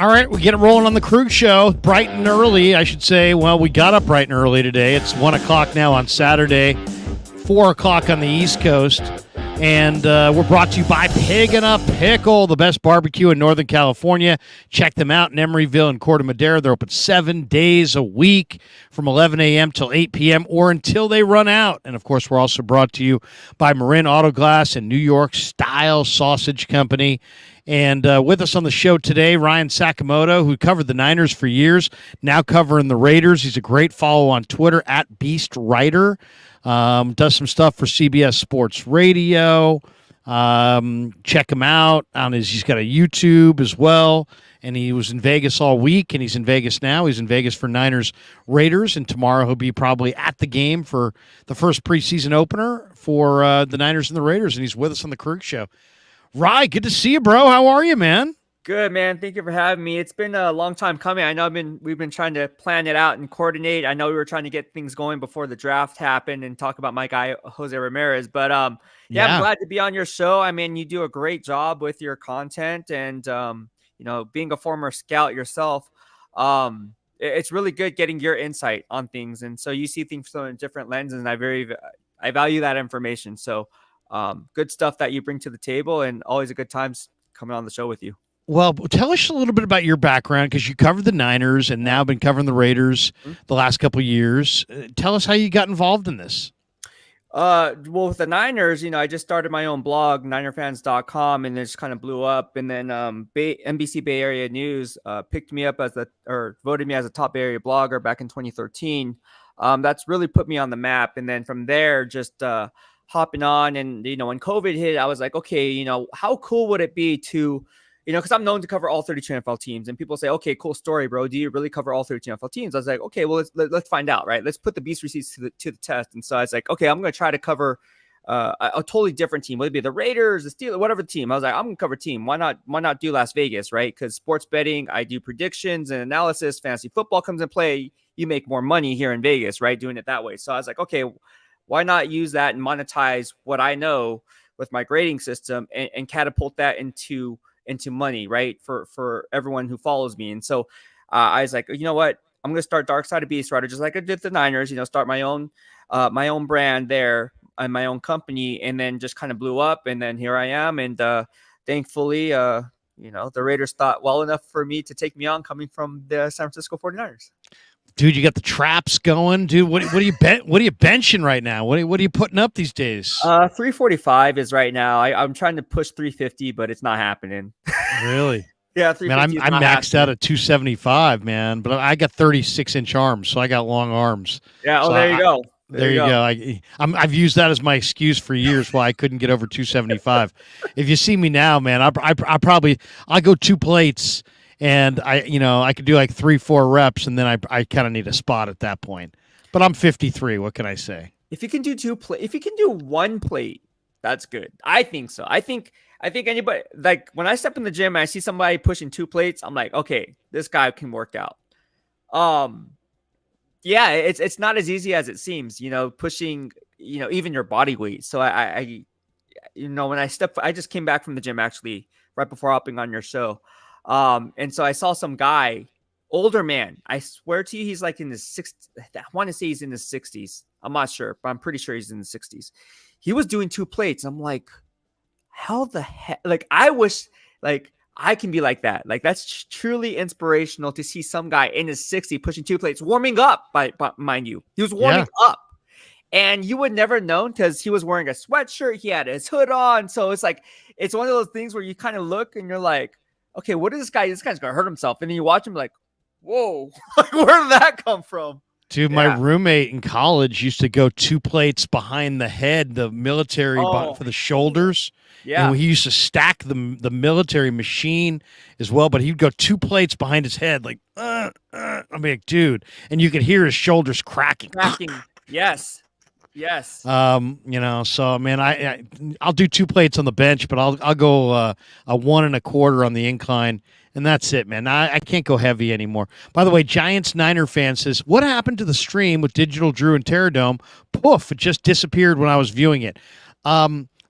All right, we get it rolling on the Krueger Show, bright and early, I should say. Well, we got up bright and early today. It's 1 o'clock now on Saturday, 4 o'clock on the East Coast. And we're brought to you by Pig and a Pickle, the best barbecue in Northern California. Check them out in Emeryville and Corte Madera. They're open 7 days a week from 11 a.m. till 8 p.m. or until they run out. And, of course, we're also brought to you by Marin Auto Glass and New York Style Sausage Company. And with us on the show today, Ryan Sakamoto, who covered the Niners for years, now covering the Raiders. He's a great follow on Twitter, @BeastWriter. Does some stuff for CBS Sports Radio. Check him out. He's got a YouTube as well. And he was in Vegas all week, and he's in Vegas now. He's in Vegas for Niners Raiders, and tomorrow he'll be probably at the game for the first preseason opener for the Niners and the Raiders, and he's with us on the Krueger Show. Rye, good to see you, bro. How are you, man? Good, man. Thank you for having me. It's been a long time coming. I know we've been trying to plan it out and coordinate. I know we were trying to get things going before the draft happened and talk about my guy, Jose Ramirez. But yeah, I'm glad to be on your show. I mean, you do a great job with your content, and being a former scout yourself, it's really good getting your insight on things. And so you see things from a different lens, and I value that information. So good stuff that you bring to the table, and always a good time coming on the show with you. Well, tell us a little bit about your background, because you covered the Niners and now been covering the Raiders the last couple of years. Tell us how you got involved in this. Well, with the Niners, I just started my own blog, NinerFans.com, and it just kind of blew up. And then NBC Bay Area News picked me up voted me as a top Bay Area blogger back in 2013. That's really put me on the map. And then from there, just hopping on, and when COVID hit, I was like, okay, how cool would it be to, because I'm known to cover all 32 NFL teams, and people say, okay, cool story, bro. Do you really cover all 32 NFL teams? I was like, okay, well, let's find out, right? Let's put the beast receipts to the test. And so I was like, okay, I'm going to try to cover a totally different team, whether it be the Raiders, the Steelers, whatever the team. I was like, I'm going to cover team. Why not do Las Vegas, right? Because sports betting, I do predictions and analysis. Fantasy football comes in play. You make more money here in Vegas, right? Doing it that way. So I was like, okay, why not use that and monetize what I know with my grading system and catapult that into money, right? For everyone who follows me. And so I was like, you know what? I'm going to start Dark Side of Beast Rider, just like I did the Niners, start my own brand there and my own company, and then just kind of blew up. And then here I am. And thankfully, the Raiders thought well enough for me to take me on, coming from the San Francisco 49ers. Dude, you got the traps going, dude. What are you benching right now? What are you putting up these days? 345 is right now. I'm trying to push 350, but it's not happening. Really? Yeah, 350. Man, I'm maxed out at 275, man. But I got 36-inch arms, so I got long arms. Yeah. So there you go. There you go. I've used that as my excuse for years why I couldn't get over 275. If you see me now, man, I go 2 plates. And I could do like 3-4 reps, and then I kind of need a spot at that point. But I'm 53. What can I say? If you can do if you can do 1 plate, that's good. I think so. I think anybody, like when I step in the gym and I see somebody pushing 2 plates, I'm like, okay, this guy can work out. Yeah, it's not as easy as it seems. Pushing, even your body weight. So I when I just came back from the gym actually right before hopping on your show. And so I saw some guy, older man. I swear to you, he's like in his 60s. I want to say he's in his 60s. I'm not sure, but I'm pretty sure he's in the 60s. He was doing 2 plates. I'm like, how the heck? Like, I wish, like, I can be like that. Like, that's truly inspirational to see some guy in his 60s pushing 2 plates, warming up, by mind you. He was warming up. And you would never know because he was wearing a sweatshirt. He had his hood on. So it's like, it's one of those things where you kind of look and you're like, okay, what is this guy? This guy's going to hurt himself. And then you watch him like, whoa, where did that come from? Dude, my roommate in college used to go 2 plates behind the head, the military for the shoulders. Yeah. And he used to stack the military machine as well, but he'd go 2 plates behind his head like, I'm like, dude. And you could hear his shoulders cracking. Yes. So man, I'll do 2 plates on the bench, but I'll go a 1 1/4 on the incline, and that's it, man. I can't go heavy anymore. By the way, Giants Niner fan says, what happened to the stream with Digital Drew and Terradome? Poof, it just disappeared when I was viewing it.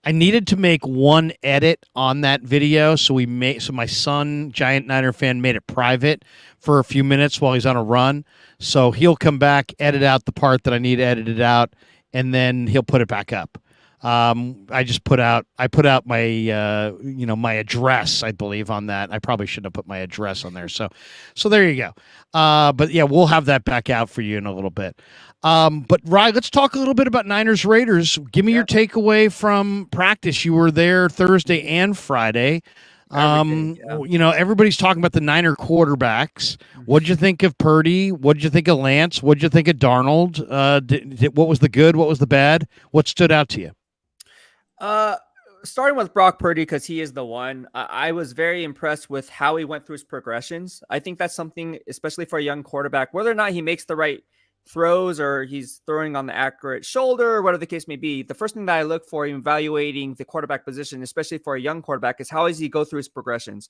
I needed to make one edit on that video, so my son, giant Niner fan, made it private for a few minutes while he's on a run. So he'll come back, edit out the part that I need edited out, and then he'll put it back up. I put out my my address, I believe, on that. I probably shouldn't have put my address on there. So there you go. But yeah, we'll have that back out for you in a little bit. But Ryan, let's talk a little bit about Niners Raiders. Give me your takeaway from practice. You were there Thursday and Friday. Everybody's talking about the Niner quarterbacks. What'd you think of Purdy? What'd you think of Lance? What'd you think of Darnold? What was the good? What was the bad? What stood out to you? Starting with Brock Purdy, because he is the one. I was very impressed with how he went through his progressions. I think that's something, especially for a young quarterback, whether or not he makes the right throws or he's throwing on the accurate shoulder or whatever the case may be. The first thing that I look for in evaluating the quarterback position, especially for a young quarterback, is how does he go through his progressions.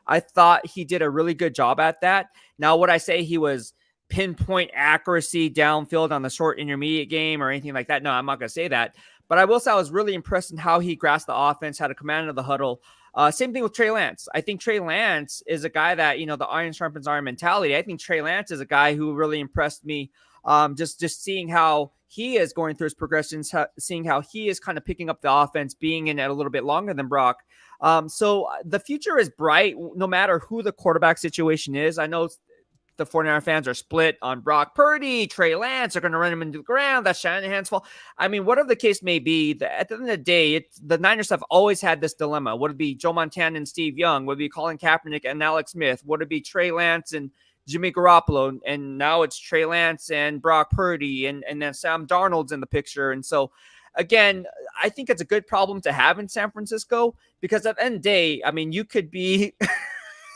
I thought he did a really good job at that. Now, would I say he was pinpoint accuracy downfield on the short intermediate game or anything like that? No, I'm not going to say that. But I will say I was really impressed in how he grasped the offense, had a command of the huddle. Same thing with Trey Lance. I think Trey Lance is a guy that, the iron sharpens iron mentality. I think Trey Lance is a guy who really impressed me. Just seeing how he is going through his progressions, seeing how he is kind of picking up the offense, being in it a little bit longer than Brock. So the future is bright, no matter who the quarterback situation is. I know the 49er fans are split on Brock Purdy, Trey Lance are going to run him into the ground. That's Shanahan's fault. I mean, whatever the case may be, at the end of the day, the Niners have always had this dilemma. Would it be Joe Montana and Steve Young? Would it be Colin Kaepernick and Alex Smith? Would it be Trey Lance and Jimmy Garoppolo? And now it's Trey Lance and Brock Purdy, and then Sam Darnold's in the picture. And so, again, I think it's a good problem to have in San Francisco, because at the end of the day, I mean, you could be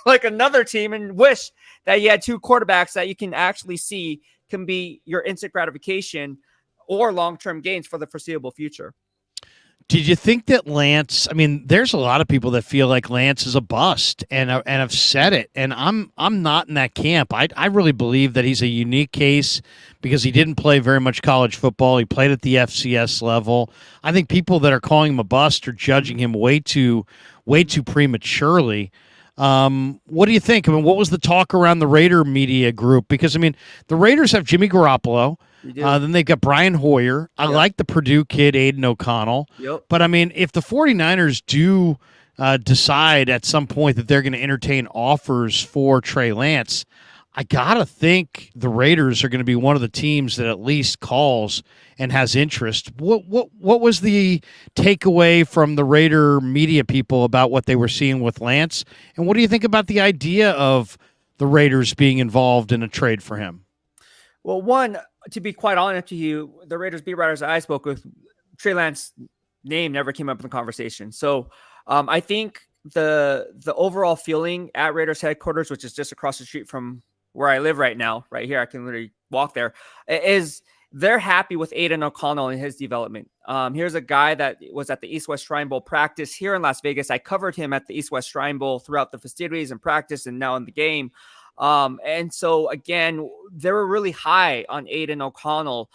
like another team and wish that you had two quarterbacks that you can actually see can be your instant gratification or long-term gains for the foreseeable future. Did you think that Lance? I mean, there's a lot of people that feel like Lance is a bust, and have said it. And I'm not in that camp. I really believe that he's a unique case because he didn't play very much college football. He played at the FCS level. I think people that are calling him a bust are judging him way too prematurely. What do you think? I mean, what was the talk around the Raider media group? Because, I mean, the Raiders have Jimmy Garoppolo. Then they've got Brian Hoyer. I like the Purdue kid, Aiden O'Connell. Yep. But, I mean, if the 49ers do decide at some point that they're going to entertain offers for Trey Lance, I got to think the Raiders are going to be one of the teams that at least calls and has interest. What was the takeaway from the Raider media people about what they were seeing with Lance? And what do you think about the idea of the Raiders being involved in a trade for him? Well, one, to be quite honest to you, the Raiders beat writers I spoke with, Trey Lance's name never came up in the conversation. So I think the overall feeling at Raiders headquarters, which is just across the street from where I live right now, right here, I can literally walk there, is they're happy with Aiden O'Connell and his development. Here's a guy that was at the East-West Shrine Bowl practice here in Las Vegas. I covered him at the East-West Shrine Bowl throughout the festivities and practice and now in the game. And so, again, they were really high on Aiden O'Connell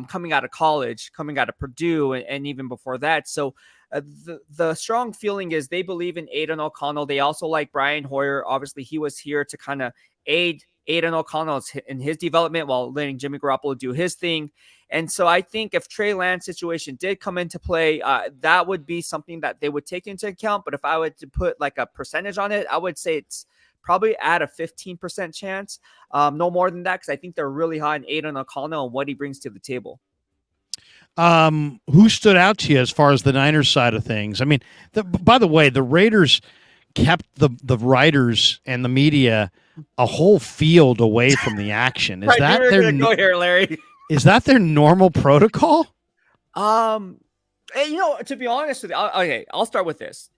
coming out of college, coming out of Purdue, and even before that. So the strong feeling is they believe in Aiden O'Connell. They also like Brian Hoyer. Obviously, he was here to kind of aid Aiden O'Connell in his development while letting Jimmy Garoppolo do his thing. And so I think if Trey Lance situation did come into play, that would be something that they would take into account. But if I were to put like a percentage on it, I would say it's probably at a 15% chance. No more than that, because I think they're really high on Aiden O'Connell and what he brings to the table. Who stood out to you as far as the Niners side of things? I mean, by the way, the Raiders kept the writers and the media a whole field away from the action. Is that their go here, Larry? Is that their normal protocol? To be honest with you, okay, I'll start with this.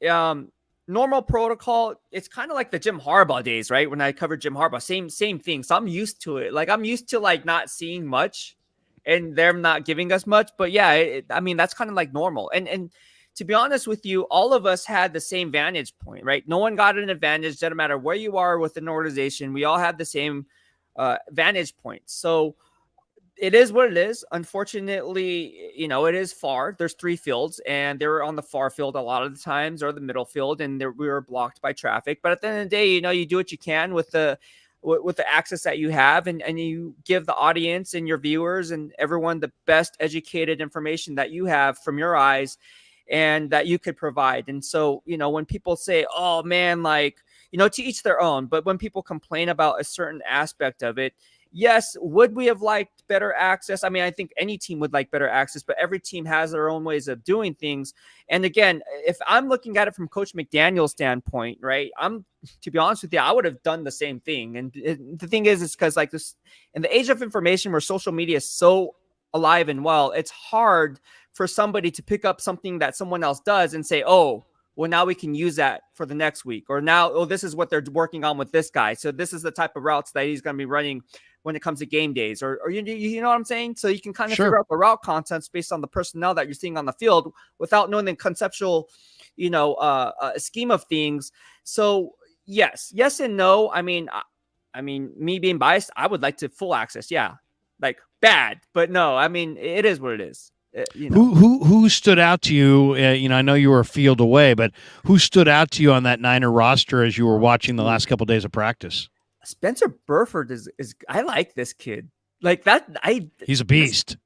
Normal protocol, it's kind of like the Jim Harbaugh days, right? When I covered Jim Harbaugh, same thing. So I'm used to it. Like I'm used to like not seeing much and them not giving us much. But yeah, I mean, that's kind of like normal. And to be honest with you, all of us had the same vantage point, right? No one got an advantage. Doesn't matter where you are within an organization. We all have the same vantage point. So it is what it is. Unfortunately, you know, it is far. There's 3 fields, and they were on the far field a lot of the times, or the middle field, and we were blocked by traffic. But at the end of the day, you know, you do what you can with the access that you have, and you give the audience and your viewers and everyone the best educated information that you have from your eyes and that you could provide. And so, you know, when people say, "Oh man," like, you know, to each their own, but when people complain about a certain aspect of it, yes, would we have liked better access? I mean, I think any team would like better access, but every team has their own ways of doing things. And again, if I'm looking at it from Coach McDaniel's standpoint, right, to be honest with you, I would have done the same thing. And the thing is, it's because like this, in the age of information where social media is so alive and well, it's hard for somebody to pick up something that someone else does and say, "Oh, well, now we can use that for the next week," or now, "Oh, this is what they're working on with this guy, so this is the type of routes that he's going to be running when it comes to game days," or you know what I'm saying? So you can kind of figure out the route contents based on the personnel that you're seeing on the field without knowing the conceptual, you know, scheme of things. So yes and no. I mean, me being biased, I would like to full access. Yeah, like bad, but no. I mean, it is what it is. You know. Who stood out to you? You know, I know you were a field away, but who stood out to you on that Niner roster as you were watching the last couple of days of practice? Spencer Burford is I like this kid. Like that, he's a beast.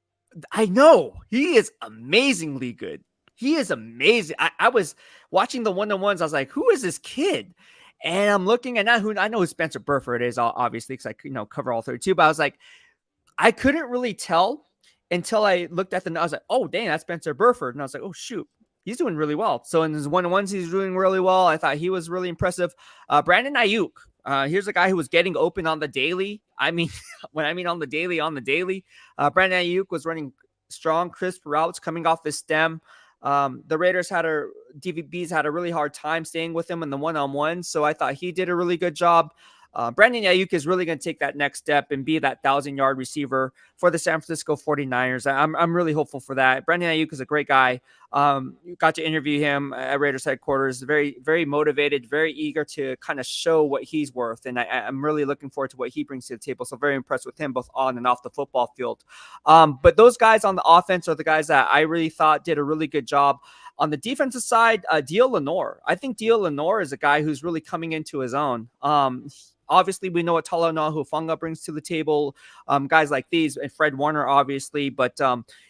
I know he is amazingly good. He is amazing. I was watching the one-on-ones. I was like, who is this kid? And I'm looking at who I know who Spencer Burford is, obviously, because I, you know, cover all 32. But I was like, I couldn't really tell until I looked at I was like, oh, dang, that's Spencer Burford. And I was like, oh, shoot, he's doing really well. So in his one-on-ones, he's doing really well. I thought he was really impressive. Brandon Ayuk. Here's a guy who was getting open on the daily. I mean, when I mean on the daily, Brandon Ayuk was running strong, crisp routes coming off his stem. The Raiders DVBs had a really hard time staying with him in the one-on-one. So I thought he did a really good job. Brandon Ayuk is really going to take that next step and be that 1,000-yard receiver for the San Francisco 49ers. I'm really hopeful for that. Brandon Ayuk is a great guy. You got to interview him at Raiders headquarters. Very, very motivated, very eager to kind of show what he's worth. And I'm really looking forward to what he brings to the table. So very impressed with him both on and off the football field. But those guys on the offense are the guys that I really thought did a really good job. On the defensive side, Dio Lenore. I think Dio Lenore is a guy who's really coming into his own. Obviously, we know what Talanoa Hufanga brings to the table. Guys like these, and Fred Warner, obviously. But,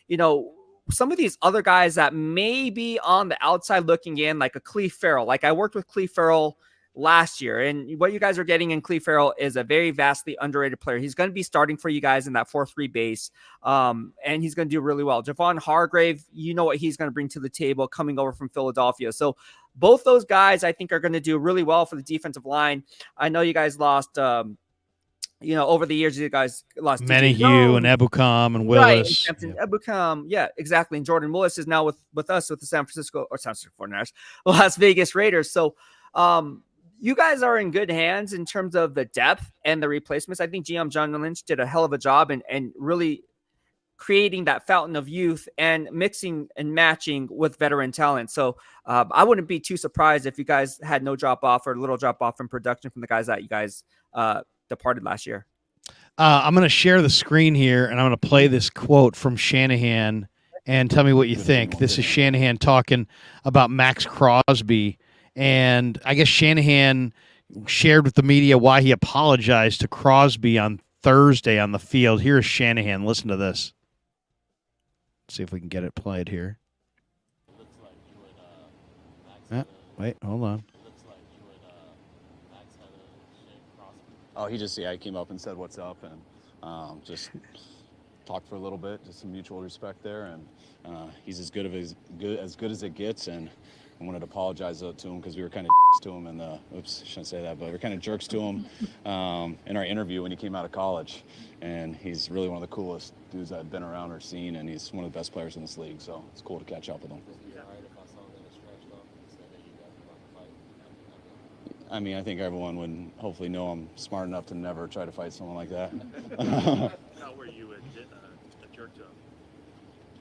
you know, some of these other guys that may be on the outside looking in, like a Cleve Farrell. Like I worked with Cleve Farrell last year, and what you guys are getting in Cleve Farrell is a very vastly underrated player. He's going to be starting for you guys in that 4-3 base, and he's going to do really well. Javon Hargrave, you know what he's going to bring to the table coming over from Philadelphia. So both those guys, I think, are going to do really well for the defensive line. I know you guys lost, you know, over the years, you guys lost Menahue and Ebukam and Willis. Right, and Ebukam, yeah, exactly. And Jordan Willis is now with us with the San Francisco 49ers, Las Vegas Raiders. So, you guys are in good hands in terms of the depth and the replacements. I think GM John Lynch did a hell of a job and really creating that fountain of youth and mixing and matching with veteran talent. So I wouldn't be too surprised if you guys had no drop off or a little drop off in production from the guys that you guys departed last year. I'm going to share the screen here and I'm going to play this quote from Shanahan and tell me what you think. This is Shanahan talking about Max Crosby. And I guess Shanahan shared with the media why he apologized to Crosby on Thursday on the field. Here's Shanahan. Listen to this. Let's see if we can get it played here. Wait, hold on. Oh, he came up and said what's up and just talked for a little bit, just some mutual respect there. And he's as good as it gets. And I wanted to apologize to him because we were kind of to him and shouldn't say that, but we were kind of jerks to him in our interview when he came out of college. And he's really one of the coolest dudes I've been around or seen, and he's one of the best players in this league. So it's cool to catch up with him. I mean, I think everyone would hopefully know I'm smart enough to never try to fight someone like that. How were you a jerk to him?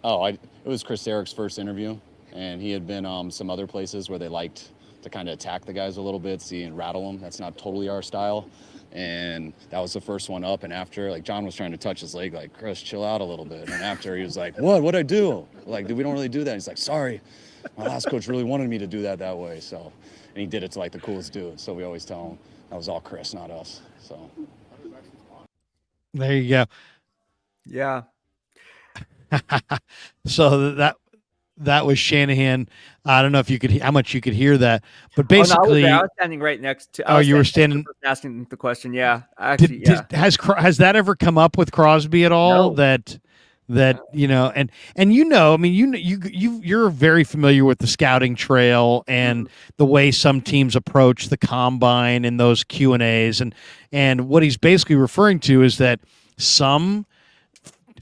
Oh, it was Chris Eric's first interview. And he had been some other places where they liked kind of attack the guys a little bit, see and rattle them. That's not totally our style. And that was the first one up. And after, like, John was trying to touch his leg, like, Chris, chill out a little bit. And after, he was like, what'd I do? Like, we don't really do that. He's like, sorry, my last coach really wanted me to do that way. So, and he did it to, like, the coolest dude. So we always tell him that was all Chris, not us. So there you go. Yeah. So that was Shanahan. I don't know if you could how much you could hear that, but Oh, no, basically, I was standing right next to. Oh, you were standing asking the question. Yeah, actually, has that ever come up with Crosby at all? No. That you know, and I mean, you're very familiar with the scouting trail and the way some teams approach the combine and those Q&As, and what he's basically referring to is that some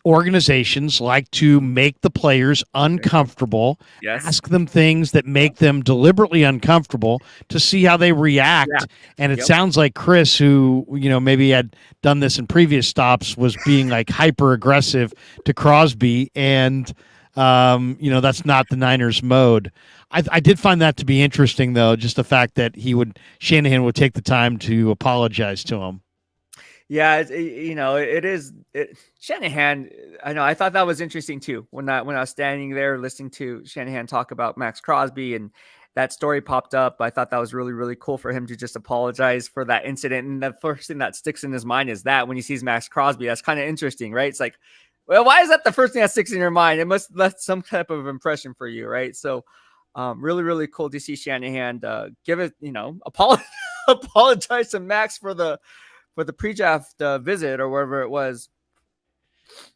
organizations like to make the players uncomfortable, ask them things that make them deliberately uncomfortable to see how they react. Yeah. And it sounds like Chris, who, maybe had done this in previous stops, was being like hyper aggressive to Crosby. And, that's not the Niners mode. I did find that to be interesting, though, just the fact that Shanahan would take the time to apologize to him. Yeah, Shanahan. I know. I thought that was interesting too when I was standing there listening to Shanahan talk about Max Crosby and that story popped up. I thought that was really, really cool for him to just apologize for that incident. And the first thing that sticks in his mind is that when he sees Max Crosby, that's kind of interesting, right? It's like, well, why is that the first thing that sticks in your mind? It must left some type of impression for you, right? So, really, really cool to see Shanahan give it, apologize to Max for the pre-draft visit or wherever it was.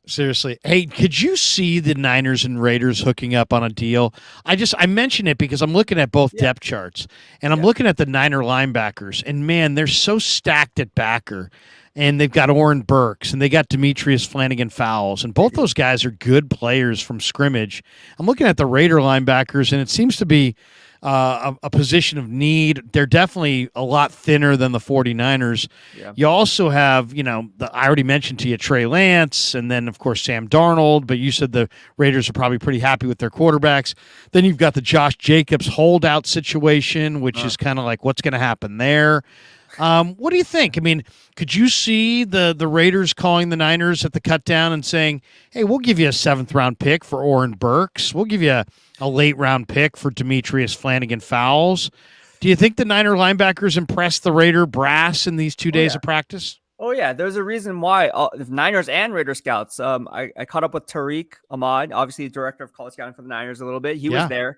Seriously. Hey, could you see the Niners and Raiders hooking up on a deal? I mention it because I'm looking at both depth charts, and I'm looking at the Niner linebackers, and man, they're so stacked at backer. And they've got Oren Burks, and they got Demetrius Flanagan-Fowles, and both those guys are good players from scrimmage. I'm looking at the Raider linebackers, and it seems to be a position of need. They're definitely a lot thinner than the 49ers. Yeah. You also have, I already mentioned to you Trey Lance, and then, of course, Sam Darnold, but you said the Raiders are probably pretty happy with their quarterbacks. Then you've got the Josh Jacobs holdout situation, which is kind of like what's going to happen there. What do you think? I mean, could you see the Raiders calling the Niners at the cut down and saying, hey, we'll give you a 7th-round pick for Oren Burks. We'll give you a late-round pick for Demetrius Flanagan-Fowles. Do you think the Niner linebackers impressed the Raider brass in these 2 days of practice? Oh, yeah. There's a reason why the Niners and Raider scouts. I caught up with Tariq Ahmad, obviously director of college scouting for the Niners a little bit. He was there.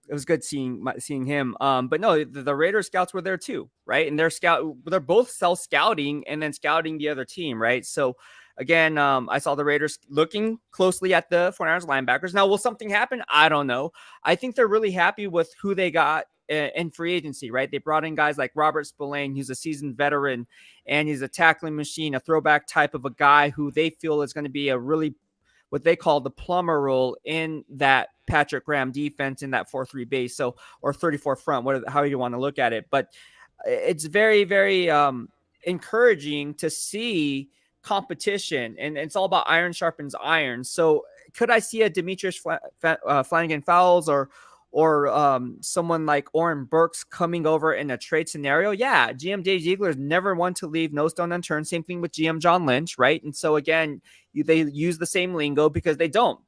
It was good seeing him. But no, the Raider scouts were there too, right? And they're both self-scouting and then scouting the other team, right? So again, I saw the Raiders looking closely at the 49ers linebackers. Now, will something happen? I don't know. I think they're really happy with who they got in free agency, right? They brought in guys like Robert Spillane, who's a seasoned veteran, and he's a tackling machine, a throwback type of a guy who they feel is going to be a really what they call the plumber role in that Patrick Graham defense in that 4-3 base, or 34 front, how you want to look at it. But it's very, very encouraging to see competition, and it's all about iron sharpens iron. So could I see a Demetrius Flanagan-Fowles or someone like Oren Burks coming over in a trade scenario? Yeah, GM Dave Ziegler is never one to leave no stone unturned. Same thing with GM John Lynch, right? And so again, they use the same lingo because they don't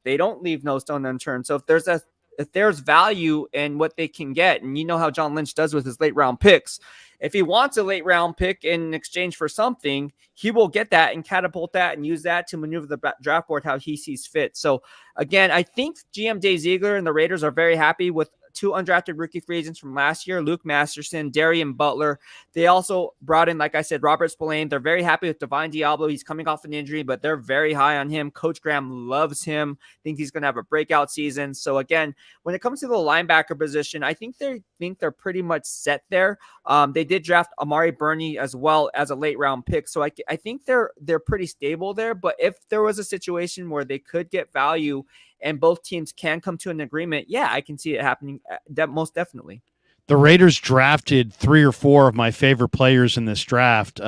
leave no stone unturned. So if there's value in what they can get, and you know how John Lynch does with his late round picks, if he wants a late round pick in exchange for something, he will get that and catapult that and use that to maneuver the draft board how he sees fit. So again, I think GM Dave Ziegler and the Raiders are very happy with 2 undrafted rookie free agents from last year, Luke Masterson, Darian Butler. They also brought in, like I said, Robert Spillane. They're very happy with Divine Diablo. He's coming off an injury, but they're very high on him. Coach Graham loves him. Think he's going to have a breakout season. So again, when it comes to the linebacker position, I think they're pretty much set there. They did draft Amari Burney as well as a late round pick. So I think they're pretty stable there. But if there was a situation where they could get value and both teams can come to an agreement, yeah, I can see it happening. Most definitely. The Raiders drafted 3 or 4 of my favorite players in this draft.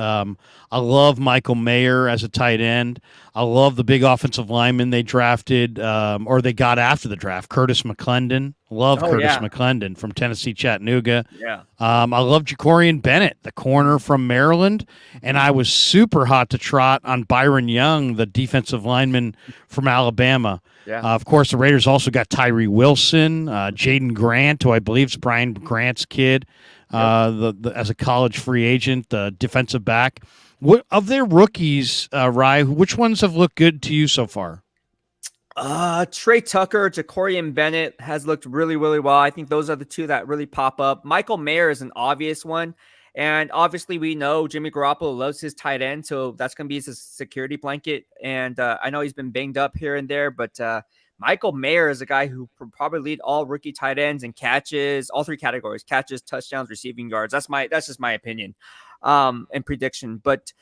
I love Michael Mayer as a tight end. I love the big offensive lineman they drafted, or they got after the draft, Curtis McClendon. Love Oh Curtis yeah, McClendon from Tennessee Chattanooga. yeah. I love Jacorian Bennett, the corner from Maryland. And I was super hot to trot on Byron Young, the defensive lineman from Alabama. Yeah. Of course, the Raiders also got Tyree Wilson, Jaden Grant, who I believe is Brian Grant's kid, as a college free agent, defensive back. What of their rookies, Rye? Which ones have looked good to you so far? Trey Tucker, Jacorian Bennett has looked really, really well. I think those are the two that really pop up. Michael Mayer is an obvious one. And obviously, we know Jimmy Garoppolo loves his tight end, so that's going to be his security blanket. And I know he's been banged up here and there, but Michael Mayer is a guy who probably lead all rookie tight ends in catches, all 3 categories: catches, touchdowns, receiving yards. That's just my opinion and prediction. But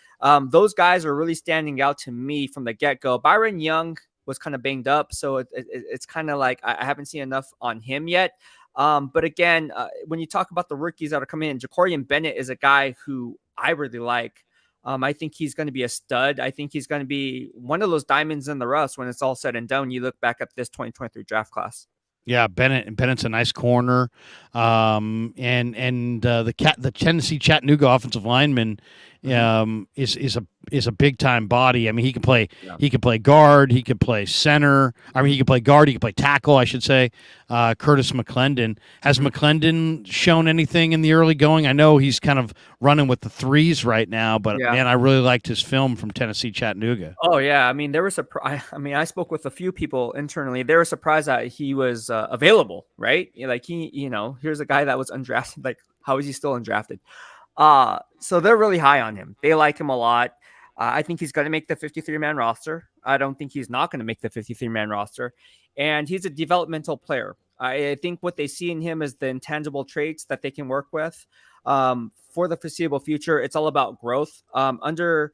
those guys are really standing out to me from the get-go. Byron Young was kind of banged up, so it's kind of like I haven't seen enough on him yet. But again, when you talk about the rookies that are coming in, Jacorian Bennett is a guy who I really like. I think he's going to be a stud. I think he's going to be one of those diamonds in the rough when it's all said and done. You look back at this 2023 draft class. Yeah, Bennett's a nice corner, and the Tennessee Chattanooga offensive lineman is a big time body. I mean, he can play guard, he could play center. I mean, he can play guard, he can play tackle, I should say. Curtis McClendon. Has McClendon shown anything in the early going? I know he's kind of running with the 3s right now, but man, I really liked his film from Tennessee Chattanooga. Oh yeah, I mean, I spoke with a few people internally. They were surprised that he was available, right? Like here's a guy that was undrafted. Like, how is he still undrafted? So they're really high on him. They like him a lot. I think he's going to make the 53-man roster. I don't think he's not going to make the 53-man roster. And he's a developmental player. I think what they see in him is the intangible traits that they can work with for the foreseeable future. It's all about growth. Under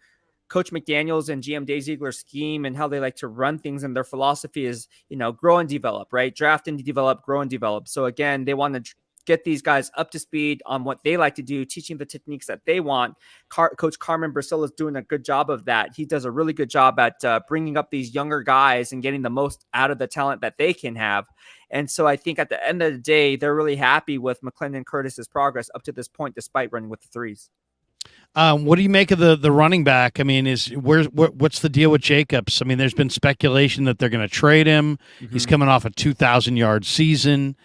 Coach McDaniels and GM Dave Ziegler's scheme and how they like to run things, and their philosophy is, grow and develop, right? Draft and develop, grow and develop. So again, they want to get these guys up to speed on what they like to do, teaching the techniques that they want. Coach Carmen Brasilla is doing a good job of that. He does a really good job at bringing up these younger guys and getting the most out of the talent that they can have. And so I think at the end of the day, they're really happy with McClendon Curtis's progress up to this point, despite running with the 3s. What do you make of the running back? I mean, what's the deal with Jacobs? I mean, there's been speculation that they're going to trade him. Mm-hmm. He's coming off a 2,000-yard season.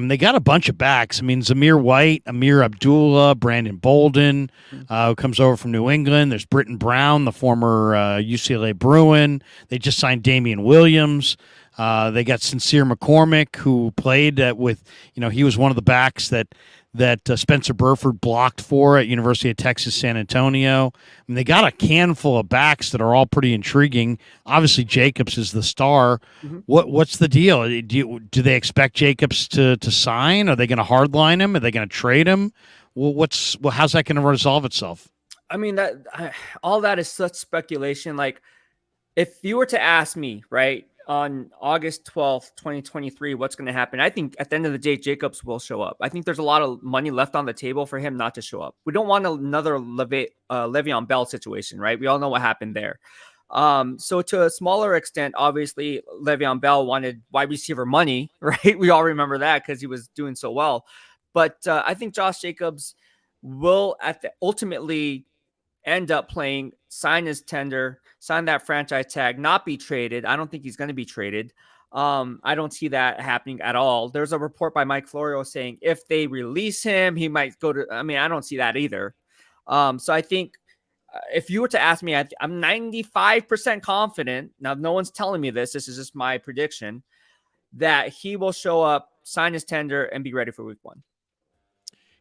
They got a bunch of backs. I mean, Zamir White, Amir Abdullah, Brandon Bolden, who comes over from New England. There's Britton Brown, the former UCLA Bruin. They just signed Damian Williams. They got Sincere McCormick, who played with, he was one of the backs that Spencer Burford blocked for at University of Texas San Antonio. I mean, they got a handful of backs that are all pretty intriguing. Obviously, Jacobs is the star. Mm-hmm. What's the deal? Do they expect Jacobs to sign? Are they going to hardline him? Are they going to trade him? How's that going to resolve itself? I mean, all that is such speculation. Like, if you were to ask me, right, on August 12th, 2023, what's going to happen? I think at the end of the day, Jacobs will show up. I think there's a lot of money left on the table for him not to show up. We don't want another Le'Veon Bell situation, right? We all know what happened there. So to a smaller extent, obviously, Le'Veon Bell wanted wide receiver money, right? We all remember that because he was doing so well. But I think Josh Jacobs will ultimately end up playing, sign his tender, sign that franchise tag, not be traded. I don't think he's going to be traded. I don't see that happening at all. There's a report by Mike Florio saying if they release him, he might go to, I don't see that either. So I think if you were to ask me, I'm 95% confident. Now, no one's telling me this. This is just my prediction that he will show up, sign his tender, and be ready for week 1.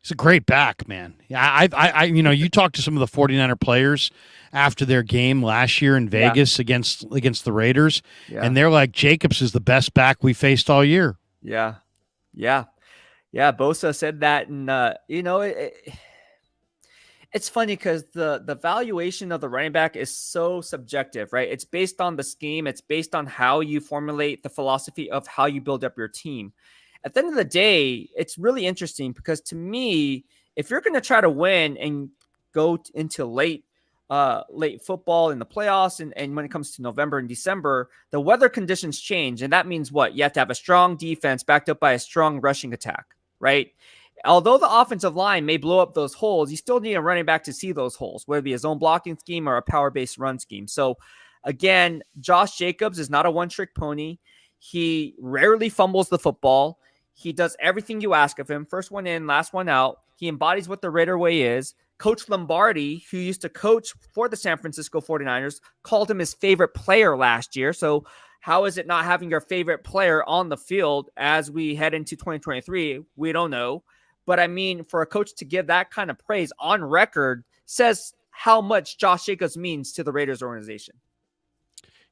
He's a great back, man. Yeah, you talked to some of the 49er players after their game last year in Vegas against the Raiders, and they're like, Jacobs is the best back we faced all year. Yeah. Bosa said that, and it's funny because the valuation of the running back is so subjective, right? It's based on the scheme. It's based on how you formulate the philosophy of how you build up your team. at the end of the day, it's really interesting because to me, if you're going to try to win and go into late football in the playoffs and when it comes to November and December, the weather conditions change. And that means what? You have to have a strong defense backed up by a strong rushing attack, right? Although the offensive line may blow up those holes, you still need a running back to see those holes, whether it be a zone blocking scheme or a power-based run scheme. So again, Josh Jacobs is not a one-trick pony. He rarely fumbles the football. He does everything you ask of him. First one in, last one out. He embodies what the Raider way is. Coach Lombardi, who used to coach for the San Francisco 49ers, called him his favorite player last year. So how is it not having your favorite player on the field as we head into 2023? We don't know. But I mean, for a coach to give that kind of praise on record says how much Josh Jacobs means to the Raiders organization.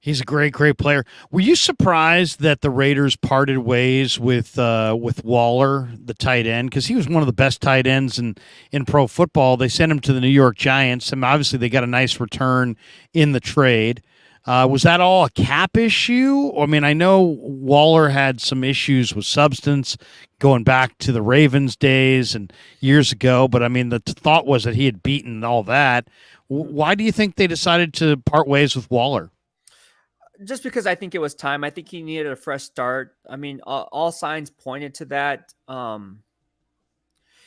He's a great player. Were you surprised that the Raiders parted ways with Waller, the tight end? Because he was one of the best tight ends in pro football. They sent him to the New York Giants. I mean, obviously, they got a nice return in the trade. Was that all a cap issue? I mean, I know Waller had some issues with substance going back to the Ravens days and years ago, but I mean, the thought was that he had beaten all that. Why do you think they decided to part ways with Waller? Just because I think it was time. I think he needed a fresh start. I mean, all signs pointed to that.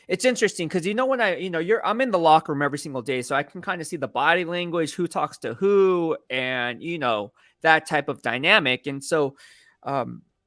It's interesting because when I'm in the locker room every single day, so I can kind of see the body language, who talks to who, and that type of dynamic. And so,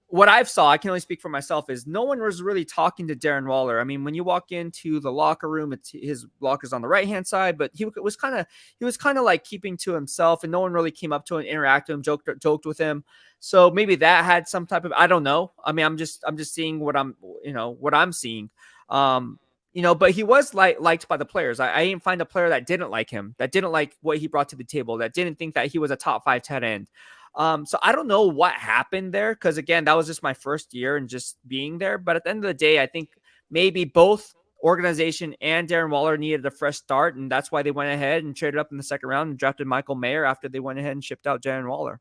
what I've saw, I can only speak for myself, is no one was really talking to Darren Waller. I mean, when you walk into the locker room, his locker's on the right hand side, but he was kind of like keeping to himself, and no one really came up to him, interacted with him, joked with him. So maybe that had some type of, I don't know. I mean, I'm just seeing what I'm seeing. But he was liked by the players. I didn't find a player that didn't like him, that didn't like what he brought to the table, that didn't think that he was a top 5 tight end. So I don't know what happened there, because again, that was just my first year and just being there. But at the end of the day, I think maybe both organization and Darren Waller needed a fresh start, and that's why they went ahead and traded up in the second round and drafted Michael Mayer after they went ahead and shipped out Darren Waller.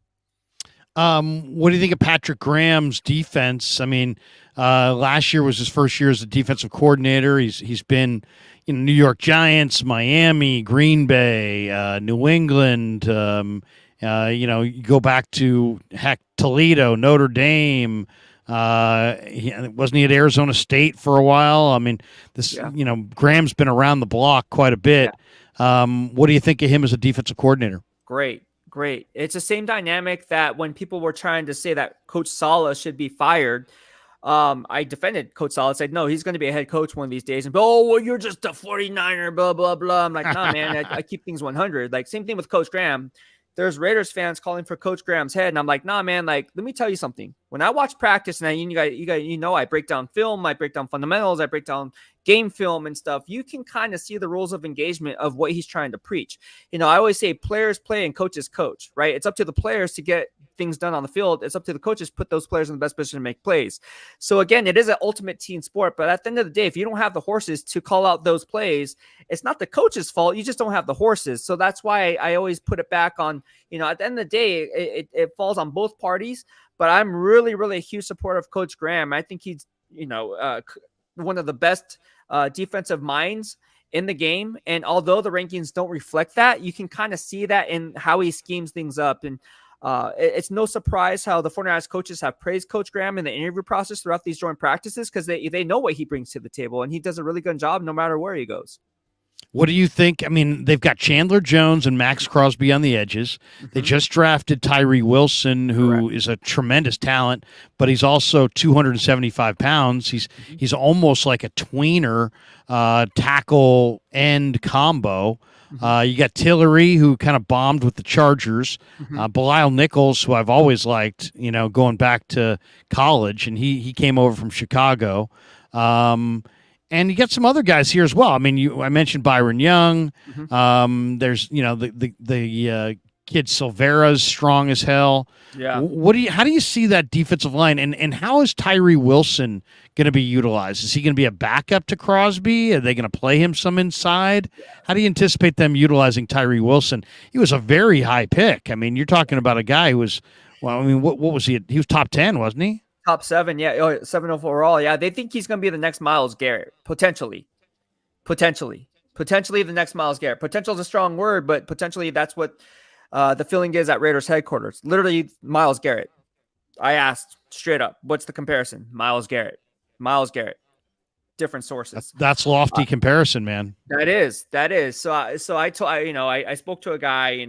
What do you think of Patrick Graham's defense? I mean, last year was his first year as a defensive coordinator. He's been in New York Giants, Miami, Green Bay, New England. You go back to Toledo, Notre Dame. Wasn't he at Arizona State for a while? I mean, Graham's been around the block quite a bit. Yeah. What do you think of him as a defensive coordinator? Great. It's the same dynamic that when people were trying to say that Coach Saleh should be fired, I defended Coach Saleh, said, no, he's going to be a head coach one of these days. And, you're just a 49er, blah, blah, blah. I'm like, nah, man, I keep things 100. Like, same thing with Coach Graham. There's Raiders fans calling for Coach Graham's head. And I'm like, nah, man, like, let me tell you something. When I watch practice and I break down film, I break down fundamentals, I break down game film and stuff, you can kind of see the rules of engagement of what he's trying to preach. I always say players play and coaches coach, right? It's up to the players to get things done on the field. It's up to the coaches to put those players in the best position to make plays. So again, it is an ultimate team sport, but at the end of the day, if you don't have the horses to call out those plays, it's not the coach's fault. You just don't have the horses. So that's why I always put it back on, at the end of the day, it falls on both parties, but I'm really, really a huge supporter of Coach Graham. I think he's, one of the best defensive minds in the game. And although the rankings don't reflect that, you can kind of see that in how he schemes things up. And it's no surprise how the 49ers coaches have praised Coach Graham in the interview process throughout these joint practices, because they know what he brings to the table, and he does a really good job no matter where he goes. What do you think? I mean, they've got Chandler Jones and Max Crosby on the edges. Mm-hmm. They just drafted Tyree Wilson, who is a tremendous talent, but he's also 275 pounds. He's almost like a tweener tackle end combo. Mm-hmm. You got Tillery, who kind of bombed with the Chargers. Mm-hmm. Belial Nichols, who I've always liked, going back to college, and he came over from Chicago. And you got some other guys here as well. I mean, I mentioned Byron Young. Mm-hmm. There's the kid Silvera's strong as hell. Yeah. How do you see that defensive line, and how is Tyree Wilson going to be utilized? Is he going to be a backup to Crosby? Are they going to play him some inside? How do you anticipate them utilizing Tyree Wilson? He was a very high pick. I mean, you're talking about a guy who was, what was he? He was top 10, wasn't he? Top 7, yeah, 7 overall. Yeah, they think he's going to be the next Myles Garrett, potentially. Potentially the next Myles Garrett. Potential is a strong word, but potentially that's what the feeling is at Raiders headquarters. Literally, Myles Garrett. I asked straight up, what's the comparison? Myles Garrett. Different sources. That's lofty comparison, man. That is. So I spoke to a guy,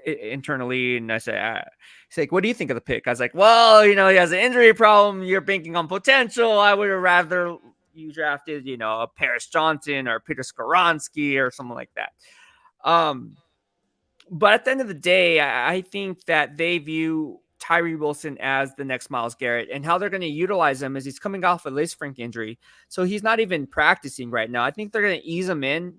internally, and I said, he's like, what do you think of the pick? I was like, well, he has an injury problem. You're banking on potential. I would have rather you drafted, a Paris Johnson or Peter Skoronski or something like that. But at the end of the day, I think that they view Tyree Wilson as the next Myles Garrett, and how they're going to utilize him is he's coming off a Lisfranc injury. So he's not even practicing right now. I think they're going to ease him in,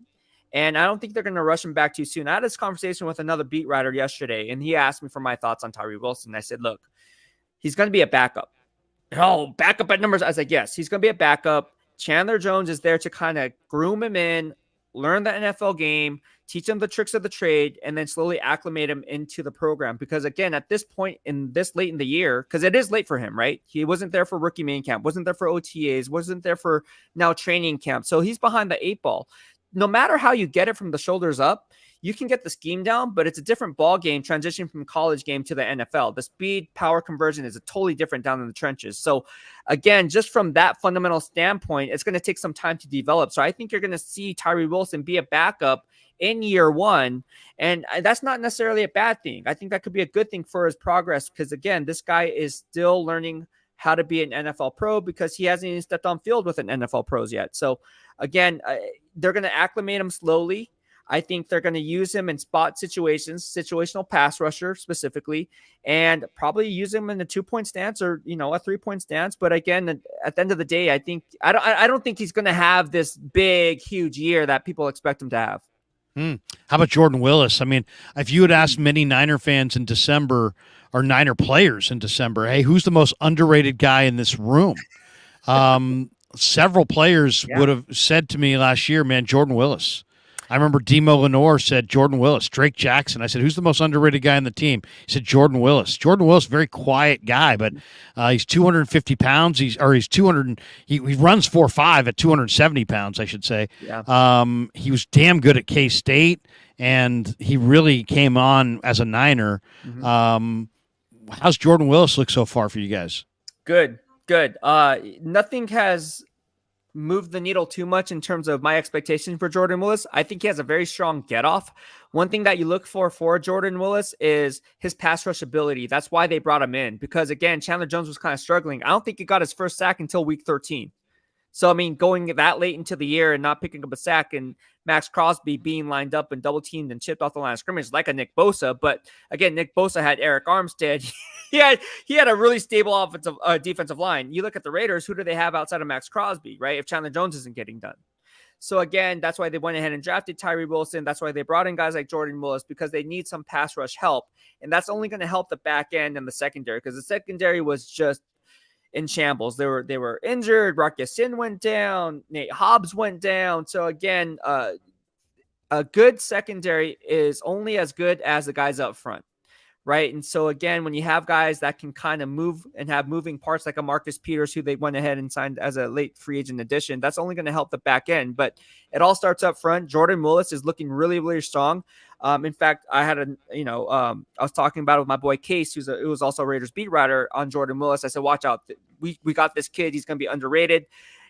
and I don't think they're going to rush him back too soon. I had this conversation with another beat writer yesterday, and he asked me for my thoughts on Tyree Wilson. I said, look, he's going to be a backup. Oh, backup at numbers. I was like, yes, he's going to be a backup. Chandler Jones is there to kind of groom him in, learn the NFL game, teach him the tricks of the trade, and then slowly acclimate him into the program. Because again, at this point this late in the year, because it is late for him, right? He wasn't there for rookie main camp, wasn't there for OTAs, wasn't there for now training camp. So he's behind the 8 ball. No matter how you get it from the shoulders up, you can get the scheme down, but it's a different ball game transitioning from college game to the NFL. The speed power conversion is a totally different down in the trenches. So again, just from that fundamental standpoint, it's going to take some time to develop. So I think you're going to see Tyree Wilson be a backup in year 1. And that's not necessarily a bad thing. I think that could be a good thing for his progress. Because again, this guy is still learning how to be an NFL pro because he hasn't even stepped on field with an NFL pros yet. So again, they're going to acclimate him slowly. I think they're going to use him in spot situations, situational pass rusher specifically, and probably use him in a 2-point stance or, a 3-point stance. But again, at the end of the day, I don't think he's going to have this big, huge year that people expect him to have. How about Jordan Willis? I mean, if you had asked many Niner fans in December or Niner players in December, hey, who's the most underrated guy in this room? Several players would have said to me last year, man, Jordan Willis. I remember Demo Lenore said Jordan Willis. Drake Jackson. I said, who's the most underrated guy on the team? He said Jordan Willis. Jordan Willis, very quiet guy, but he's 250 pounds. He runs 4.5 at 270 pounds, I should say. Yeah. He was damn good at K-State, and he really came on as a Niner. How's Jordan Willis look so far for you guys? Good. Nothing has moved the needle too much in terms of my expectations for Jordan Willis. I think he has a very strong get off. One thing that you look for Jordan Willis is his pass rush ability. That's why they brought him in, because again, Chandler Jones was kind of struggling. I don't think he got his first sack until week 13. So, I mean, going that late into the year and not picking up a sack, and Max Crosby being lined up and double teamed and chipped off the line of scrimmage like a Nick Bosa. But again, Nick Bosa had Eric Armstead. he had a really stable offensive defensive line. You look at the Raiders, who do they have outside of Max Crosby, right? If Chandler Jones isn't getting done. So again, that's why they went ahead and drafted Tyree Wilson. That's why they brought in guys like Jordan Willis, because they need some pass rush help. And that's only going to help the back end and the secondary, because the secondary was just in shambles. They were injured. Rock Ya-Sin went down. Nate Hobbs went down. So again, a good secondary is only as good as the guys up front, right? And so again, when you have guys that can kind of move and have moving parts like a Marcus Peters, who they went ahead and signed as a late free agent addition, that's only going to help the back end. But it all starts up front. Jordan Willis is looking really, really strong. In fact, I had I was talking about it with my boy Case, who was also a Raiders beat writer, on Jordan Willis. I said, watch out. We got this kid. He's going to be underrated,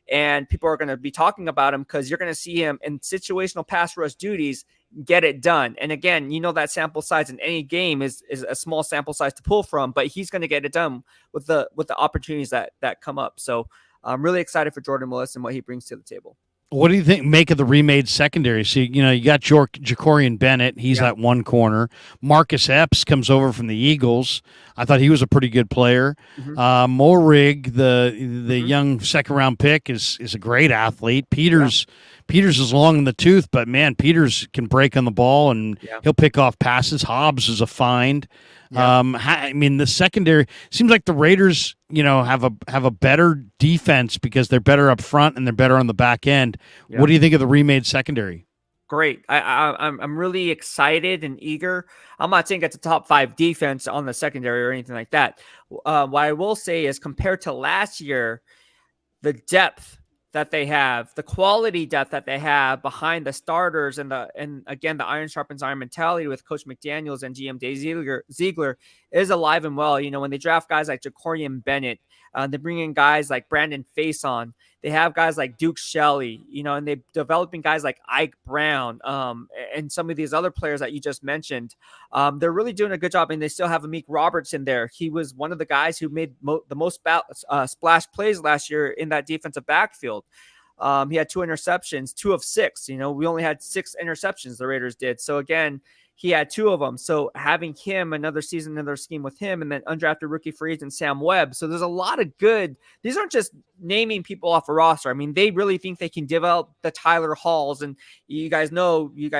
and people are going to be talking about him because you're going to see him in situational pass rush duties get it done. And again, that sample size in any game is a small sample size to pull from, but he's going to get it done with the opportunities that come up. So I'm really excited for Jordan Willis and what he brings to the table. What do you make of the remade secondary? So, you got Jacorian Bennett. He's at one corner. Marcus Epps comes over from the Eagles. I thought he was a pretty good player. Morig, the young second-round pick, is a great athlete. Peters is long in the tooth, but, man, Peters can break on the ball, and he'll pick off passes. Hobbs is a find. The secondary seems like the Raiders, have a better defense because they're better up front and they're better on the back end. What do you think of the remade secondary? great. I'm really excited and eager. I'm not saying it's a top 5 defense on the secondary or anything like that. What I will say is compared to last year, the depth that they have, the quality depth that they have behind the starters, and again the iron sharpens iron mentality with Coach McDaniels and GM Dave Ziegler is alive and well. When they draft guys like Jacorian Bennett, they bring in guys like Brandon Faison. They have guys like Duke Shelley, and they're developing guys like Ike Brown, and some of these other players that you just mentioned. They're really doing a good job, and they still have Amik Roberts in there. He was one of the guys who made the most splash plays last year in that defensive backfield. He had 2 interceptions, 2 of 6. We only had 6 interceptions, the Raiders did. So again, he had 2 of them. So having him another season, another scheme with him, and then undrafted rookie free agent Sam Webb. So there's a lot of good. These aren't just naming people off a roster. I mean, they really think they can develop the Tyler Halls. And you guys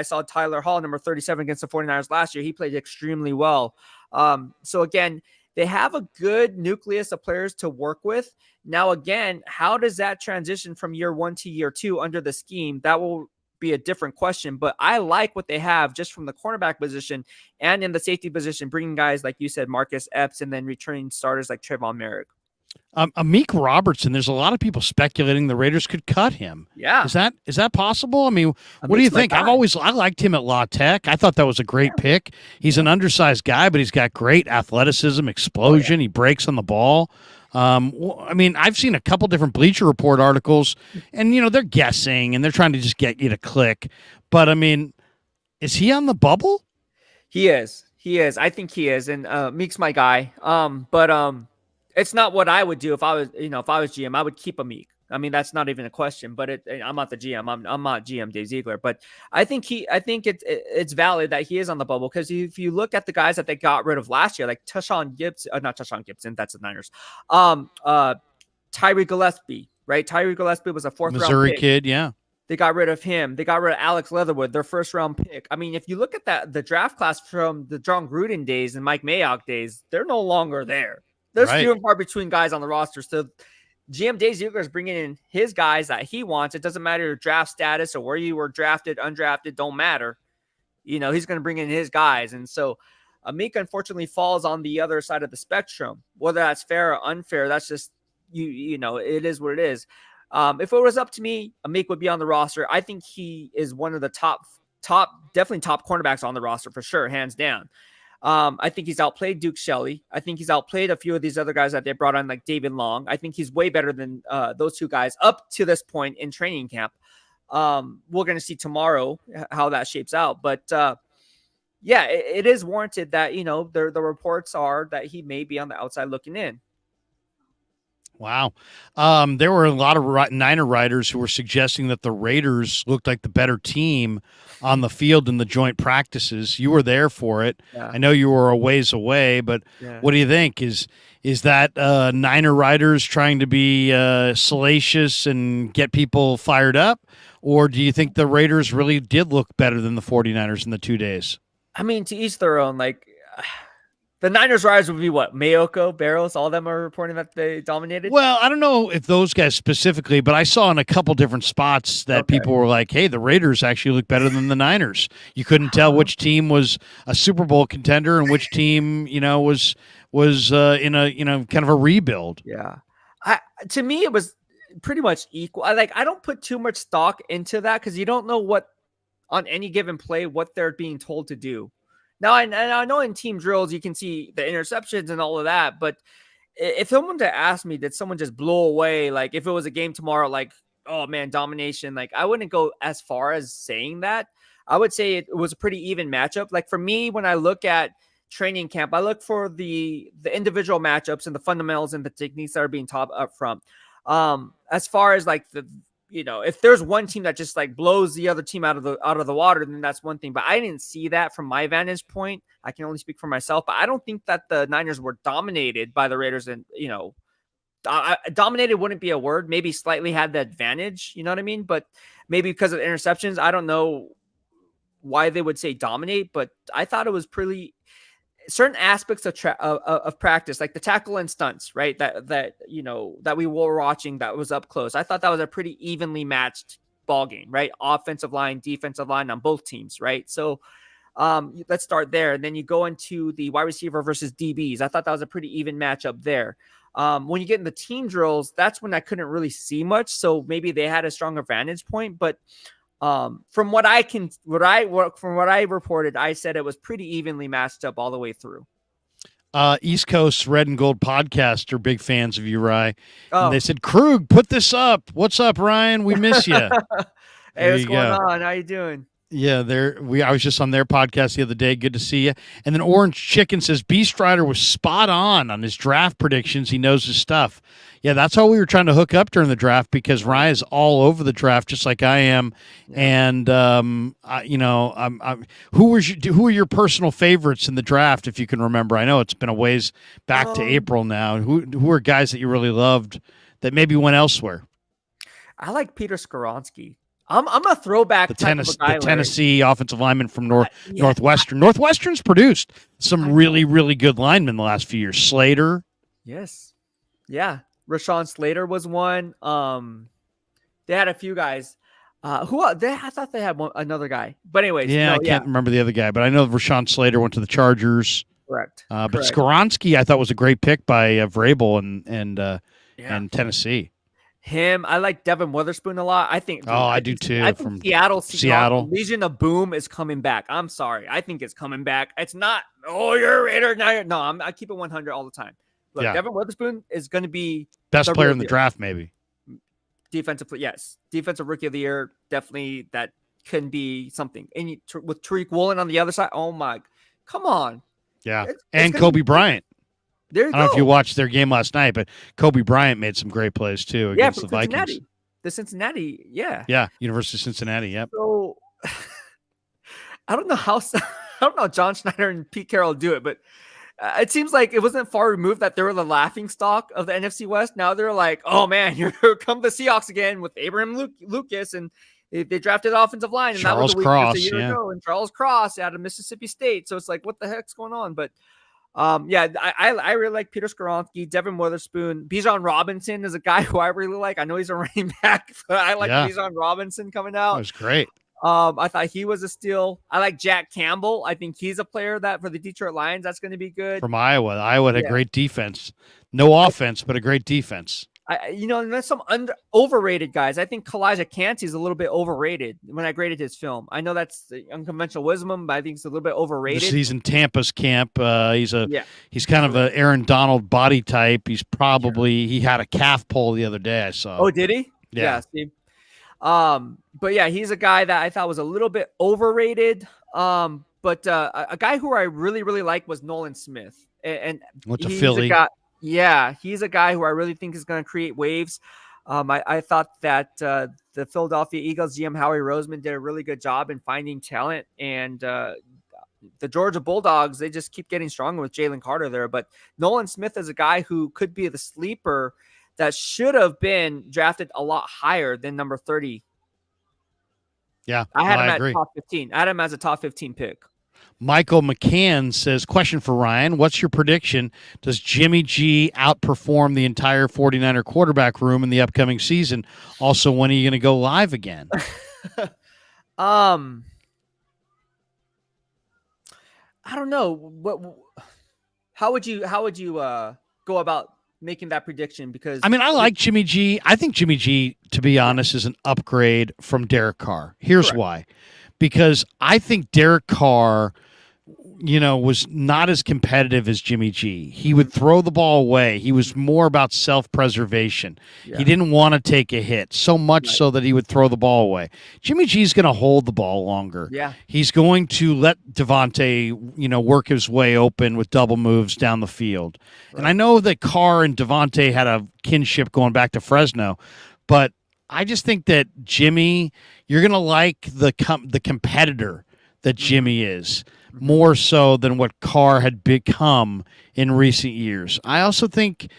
saw Tyler Hall, number 37 against the 49ers last year. He played extremely well. So again, they have a good nucleus of players to work with. Now, again, how does that transition from year 1 to year 2 under the scheme? That will be a different question, but I like what they have just from the cornerback position and in the safety position, bringing guys like you said, Marcus Epps, and then returning starters like Trayvon Merrick. Amik Robertson, there's a lot of people speculating the Raiders could cut him. Yeah. Is that possible? I mean, what do you think? I liked him at La Tech. I thought that was a great pick. He's an undersized guy, but he's got great athleticism, explosion. He breaks on the ball. I mean, I've seen a couple different Bleacher Report articles, and, they're guessing, and they're trying to just get you to click. But, I mean, is he on the bubble? He is. I think he is, and Meek's my guy. But it's not what I would do if I was, if I was GM. I would keep a Meek. I mean, that's not even a question. But I'm not the GM. I'm not GM Dave Ziegler. But I think it's valid that he is on the bubble, because if you look at the guys that they got rid of last year, like not Tashawn Gibson, that's the Niners. Tyree Gillespie, right? Tyree Gillespie was a 4th round Missouri kid, yeah. They got rid of him. They got rid of Alex Leatherwood, their 1st round pick. I mean, if you look at the draft class from the John Gruden days and Mike Mayock days, they're no longer there. There's few and far between guys on the roster. So GM Dave Ziegler is bringing in his guys that he wants. It doesn't matter your draft status or where you were drafted, undrafted, don't matter. He's going to bring in his guys. And so Amik unfortunately falls on the other side of the spectrum. Whether that's fair or unfair, that's just, it is what it is. If it was up to me, Amik would be on the roster. I think he is one of the definitely top cornerbacks on the roster for sure, hands down. I think he's outplayed Duke Shelley. I think he's outplayed a few of these other guys that they brought on, like David Long. I think he's way better than those 2 guys up to this point in training camp. We're going to see tomorrow how that shapes out. But, it is warranted that, the reports are that he may be on the outside looking in. Wow. There were a lot of Niner writers who were suggesting that the Raiders looked like the better team on the field in the joint practices. You were there for it. Yeah. I know you were a ways away, but what do you think? Is that Niner writers trying to be salacious and get people fired up? Or do you think the Raiders really did look better than the 49ers in the 2 days? I mean, to each their own. Like, the Niners riders would be what? Mayoko, Barrows, all of them are reporting that they dominated? Well, I don't know if those guys specifically, but I saw in a couple different spots that people were like, hey, the Raiders actually look better than the Niners. You couldn't tell which team was a Super Bowl contender and which team, was in a, kind of a rebuild. Yeah. To me, it was pretty much equal. I don't put too much stock into that, because you don't know what, on any given play, what they're being told to do. Now, I know in team drills, you can see the interceptions and all of that, but if someone to ask me, did someone just blow away? Like, if it was a game tomorrow, like, oh man, domination. Like, I wouldn't go as far as saying that. I would say it was a pretty even matchup. Like, for me, when I look at training camp, I look for the individual matchups and the fundamentals and the techniques that are being taught up front. As far as like if there's one team that just like blows the other team out of the water, then that's one thing. But I didn't see that from my vantage point. I can only speak for myself, but I don't think that the Niners were dominated by the Raiders. And, dominated wouldn't be a word. Maybe slightly had the advantage, you know what I mean? But maybe because of the interceptions, I don't know why they would say dominate, but I thought it was pretty certain aspects of practice, like the tackle and stunts, right? That we were watching, that was up close. I thought that was a pretty evenly matched ball game, right? Offensive line, defensive line on both teams, right? So let's start there. And then you go into the wide receiver versus DBs. I thought that was a pretty even matchup there. When you get in the team drills, that's when I couldn't really see much. So maybe they had a stronger vantage point. But from what I reported, I said it was pretty evenly matched up all the way through. East Coast Red and Gold podcast are big fans of you, Rye. Oh. And they said, Krug, put this up. What's up, Ryan? We miss you. Hey, what's going on? How you doing? Yeah, I was just on their podcast the other day. Good to see you. And then Orange Chicken says Beast Rider was spot on his draft predictions. He knows his stuff. Yeah, that's how we were trying to hook up during the draft because Rye is all over the draft, just like I am. Yeah. And who are your personal favorites in the draft, if you can remember? I know it's been a ways back to April now. Who are guys that you really loved that maybe went elsewhere? I like Peter Skoronski. I'm a throwback the type of a guy, Tennessee offensive lineman from Northwestern. Northwestern's produced some really, really good linemen the last few years. Slater. Yes. Yeah. Rashawn Slater was one. They had a few guys. I thought they had another guy. But anyways. Yeah, I can't remember the other guy, but I know Rashawn Slater went to the Chargers. Correct. But Skoronski, I thought was a great pick by Vrabel and Tennessee. Him, I like Devin Witherspoon a lot. I think. I do too. I think Seattle. Legion of Boom is coming back. I'm sorry. I think it's coming back. It's not. Oh, you're a Raider now. No, I keep it 100 all the time. Look, Devin Witherspoon is going to be best player in the draft, maybe. Defensive rookie of the year, definitely. That can be something. And with Tariq Woolen on the other side, oh my, come on. Yeah, and Kobe Bryant. There you go. I don't know if you watched their game last night, but Kobe Bryant made some great plays too against the Vikings. The Cincinnati, yeah. Yeah, University of Cincinnati, yep. So I don't know how John Schneider and Pete Carroll do it, but it seems like it wasn't far removed that they were the laughing stock of the NFC West. Now they're like, oh man, here come the Seahawks again with Abraham Lucas, and they drafted offensive line, and Charles that was Cross, a year ago, and Charles Cross out of Mississippi State. So it's like, what the heck's going on? But I really like Peter Skoronski, Devin Witherspoon. Bijan Robinson is a guy who I really like. I know he's a running back, but I like Bijan Robinson coming out. That was great. I thought he was a steal. I like Jack Campbell. I think he's a player that for the Detroit Lions, that's going to be good. From Iowa. Iowa had a great defense. No offense, but a great defense. And there's some overrated guys. I think Kalijah Cansey is a little bit overrated when I graded his film. I know that's the unconventional wisdom, but I think it's a little bit overrated. He's in Tampa's camp. He's kind of a Aaron Donald body type. He's probably he had a calf pull the other day. I saw. Oh, did he? Yeah. Steve. But yeah, he's a guy that I thought was a little bit overrated. But a guy who I really, really like was Nolan Smith, and went to Philly. Yeah, he's a guy who I really think is going to create waves. I thought that the Philadelphia Eagles GM Howie Roseman did a really good job in finding talent, and the Georgia Bulldogs, they just keep getting stronger with Jalen Carter there. But Nolan Smith is a guy who could be the sleeper that should have been drafted a lot higher than number 30. Yeah, I had him at top 15. I had him as a top 15 pick. Michael McCann says, question for Ryan. What's your prediction? Does Jimmy G outperform the entire 49er quarterback room in the upcoming season? Also, when are you going to go live again? I don't know. How would you go about making that prediction? Because I like Jimmy G. I think Jimmy G, to be honest, is an upgrade from Derek Carr. Here's why. Because I think Derek Carr, was not as competitive as Jimmy G. He would throw the ball away. He was more about self-preservation. Yeah. He didn't want to take a hit, so much so that he would throw the ball away. Jimmy G is going to hold the ball longer. Yeah. He's going to let Devontae, work his way open with double moves down the field. Right. And I know that Carr and Devontae had a kinship going back to Fresno, but I just think that Jimmy, you're going to like the competitor that Jimmy is more so than what Carr had become in recent years. I also think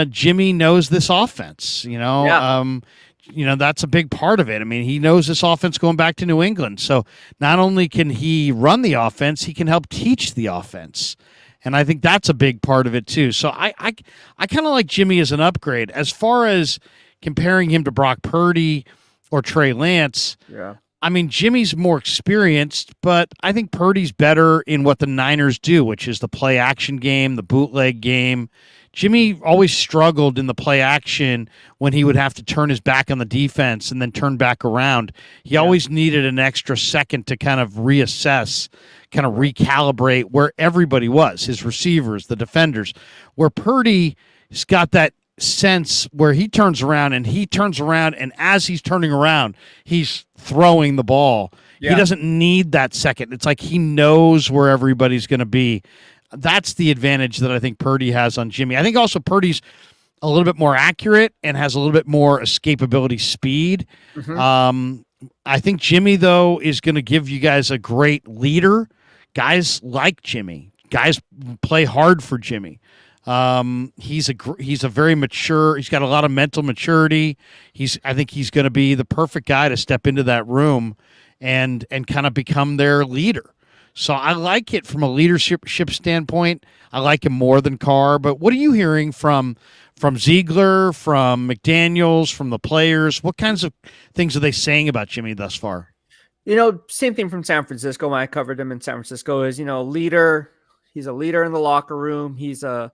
Jimmy knows this offense, that's a big part of it. I mean, he knows this offense going back to New England. So not only can he run the offense, he can help teach the offense. And I think that's a big part of it too. So I kind of like Jimmy as an upgrade. As far as comparing him to Brock Purdy, or Trey Lance. Yeah. I mean, Jimmy's more experienced, but I think Purdy's better in what the Niners do, which is the play action game, the bootleg game. Jimmy always struggled in the play action when he would have to turn his back on the defense and then turn back around. He always needed an extra second to kind of reassess, kind of recalibrate where everybody was, his receivers, the defenders. Where Purdy's got that sense where he turns around, and as he's turning around, he's throwing the ball. Yeah. He doesn't need that second. It's like he knows where everybody's going to be. That's the advantage that I think Purdy has on Jimmy. I think also Purdy's a little bit more accurate and has a little bit more escapability speed. I think Jimmy, though, is going to give you guys a great leader. Guys like Jimmy. Guys play hard for Jimmy. He's a very mature. He's got a lot of mental maturity. I think he's going to be the perfect guy to step into that room and kind of become their leader. So I like it from a leadership standpoint. I like him more than Carr. But what are you hearing from Ziegler, from McDaniels, from the players? What kinds of things are they saying about Jimmy thus far? Same thing from San Francisco when I covered him in San Francisco is, leader. He's a leader in the locker room. He's a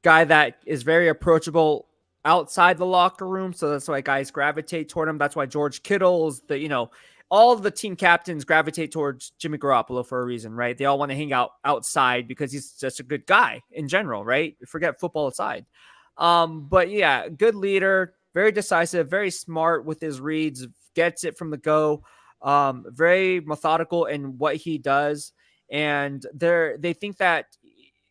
guy that is very approachable outside the locker room. So that's why guys gravitate toward him. That's why George Kittle's all of the team captains gravitate towards Jimmy Garoppolo for a reason, right? They all want to hang out outside because he's just a good guy in general, right? Forget football aside. But yeah, good leader, very decisive, very smart with his reads, gets it from the go, very methodical in what he does. And they think that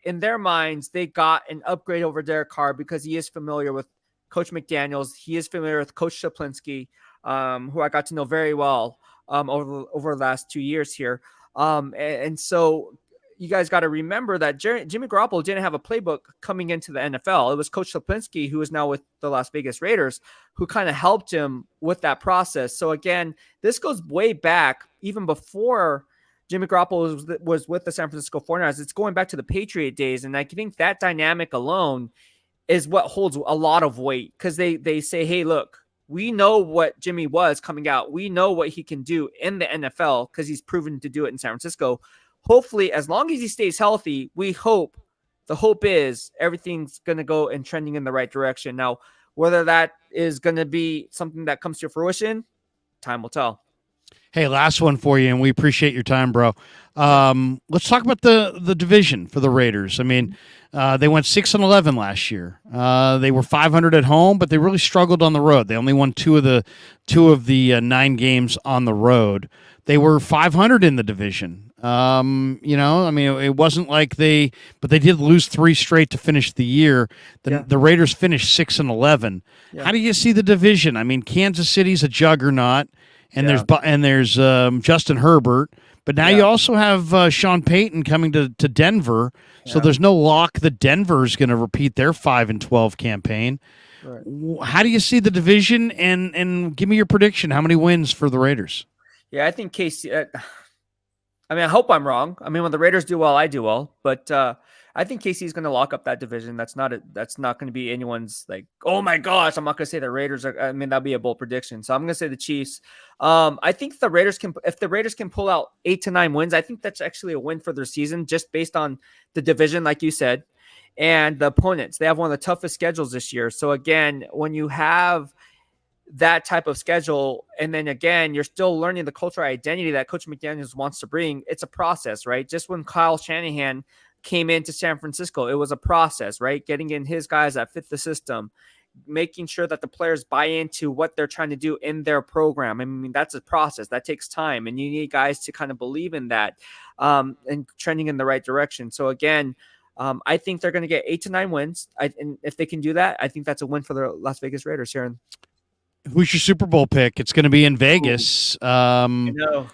in their minds, they got an upgrade over Derek Carr because he is familiar with Coach McDaniels. He is familiar with Coach Shaplinsky, who I got to know very well over the last 2 years here. And so you guys got to remember that Jimmy Garoppolo didn't have a playbook coming into the NFL. It was Coach Shaplinsky, who is now with the Las Vegas Raiders, who kind of helped him with that process. So again, this goes way back, even before Jimmy Garoppolo was with the San Francisco 49ers. It's going back to the Patriot days. And I think that dynamic alone is what holds a lot of weight, because they say, hey, look, we know what Jimmy was coming out. We know what he can do in the NFL because he's proven to do it in San Francisco. Hopefully, as long as he stays healthy, the hope is everything's going to go and trending in the right direction. Now, whether that is going to be something that comes to fruition, time will tell. Hey, last one for you, and we appreciate your time, bro. Let's talk about the division for the Raiders. I mean, they went 6-11 last year. They were 500 at home, but they really struggled on the road. They only won two of the 9 games on the road. They were 500 in the division. It wasn't like but they did lose 3 straight to finish the year. The Raiders finished 6-11. Yeah. How do you see the division? I mean, Kansas City's a juggernaut. And there's Justin Herbert, but now you also have Sean Payton coming to Denver, so there's no lock that Denver's going to repeat their 5-12 campaign. Right. How do you see the division? And give me your prediction. How many wins for the Raiders? Yeah, I think KC. I hope I'm wrong. When the Raiders do well, I do well, but I think KC is going to lock up that division. That's not going to be anyone's like, oh my gosh. I'm not going to say the Raiders are. That'll be a bold prediction. So I'm going to say the Chiefs. I think if the Raiders can pull out 8 to 9 wins, I think that's actually a win for their season, just based on the division, like you said, and the opponents. They have one of the toughest schedules this year. So again, when you have that type of schedule, and then again, you're still learning the cultural identity that Coach McDaniels wants to bring. It's a process, right? Just when Kyle Shanahan came into San Francisco, it was a process, right? Getting in his guys that fit the system, making sure that the players buy into what they're trying to do in their program. That's a process that takes time, and you need guys to kind of believe in that and trending in the right direction. So again, I think they're going to get 8 to 9 wins. And if they can do that, I think that's a win for the Las Vegas Raiders here. Who's your Super Bowl pick? It's going to be in Vegas. I know.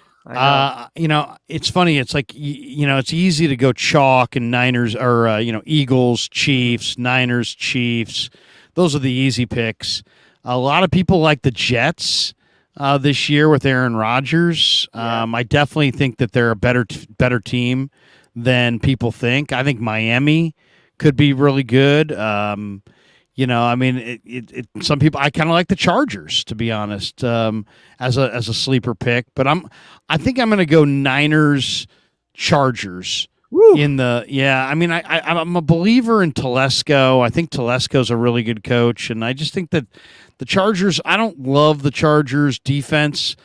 It's funny. It's like, it's easy to go chalk and Niners or, Eagles, Chiefs, Niners, Chiefs. Those are the easy picks. A lot of people like the Jets this year with Aaron Rodgers. I definitely think that they're a better team than people think. I think Miami could be really good. I mean, some people, I kind of like the Chargers, to be honest, as a sleeper pick. But I think I'm going to go Niners, Chargers. Woo. I mean, I'm a believer in Telesco. I think Telesco's a really good coach, and I just think that the Chargers. I don't love the Chargers defense,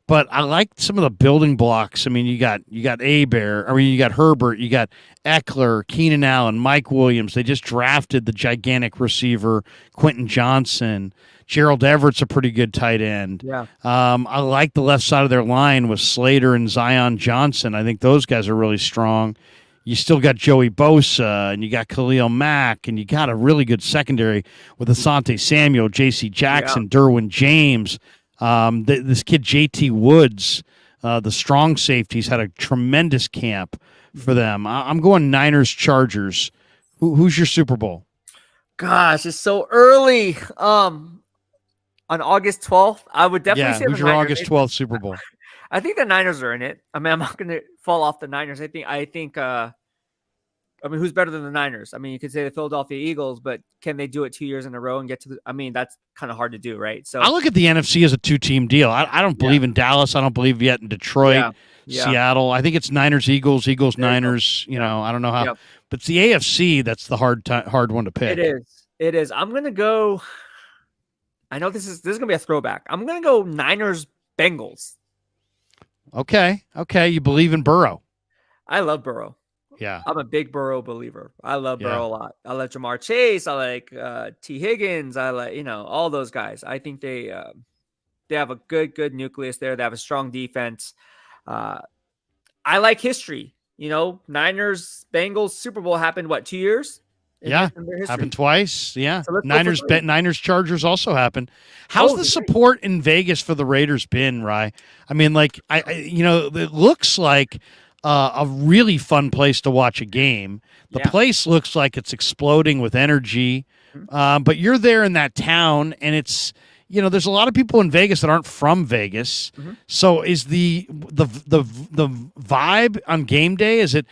but I like some of the building blocks. I mean, you got Abear. I mean, you got Herbert. You got Eckler, Keenan Allen, Mike Williams. They just drafted the gigantic receiver Quentin Johnson. Gerald Everett's a pretty good tight end. Yeah. I like the left side of their line with Slater and Zion Johnson. I think those guys are really strong. You still got Joey Bosa, and you got Khalil Mack, and you got a really good secondary with Asante Samuel, J.C. Jackson, Derwin James. This kid J.T. Woods, the strong safeties, had a tremendous camp for them. I'm going Niners, Chargers. Who's your Super Bowl? Gosh, it's so early. On August 12th, I would definitely say who's the your Niners. August 12th Super Bowl? I think the Niners are in it. I mean, I'm not going to fall off the Niners. I think. I mean, who's better than the Niners? I mean, you could say the Philadelphia Eagles, but can they do it 2 years in a row and get to I mean, that's kind of hard to do, right? So I look at the NFC as a 2-team deal. I don't believe in Dallas. I don't believe yet in Detroit, Seattle. I think it's Niners, Eagles, Niners. I don't know how, but it's the AFC that's the hard one to pick. It is. I'm gonna go. I know this is gonna be a throwback. I'm gonna go Niners, Bengals. Okay. You believe in Burrow? I love Burrow. Yeah. I'm a big Burrow believer. I love Burrow a lot. I like Jamar Chase. I like T. Higgins. I like, all those guys. I think they have a good nucleus there. They have a strong defense. I like history. Niners, Bengals, Super Bowl happened, 2 years? Happened twice. Yeah. So Niners, Chargers also happened. How's the support in Vegas for the Raiders been, Rye? I mean, it looks like a really fun place to watch a game. The place looks like it's exploding with energy. But you're there in that town, and it's, there's a lot of people in Vegas that aren't from Vegas. So is the vibe on game day, is it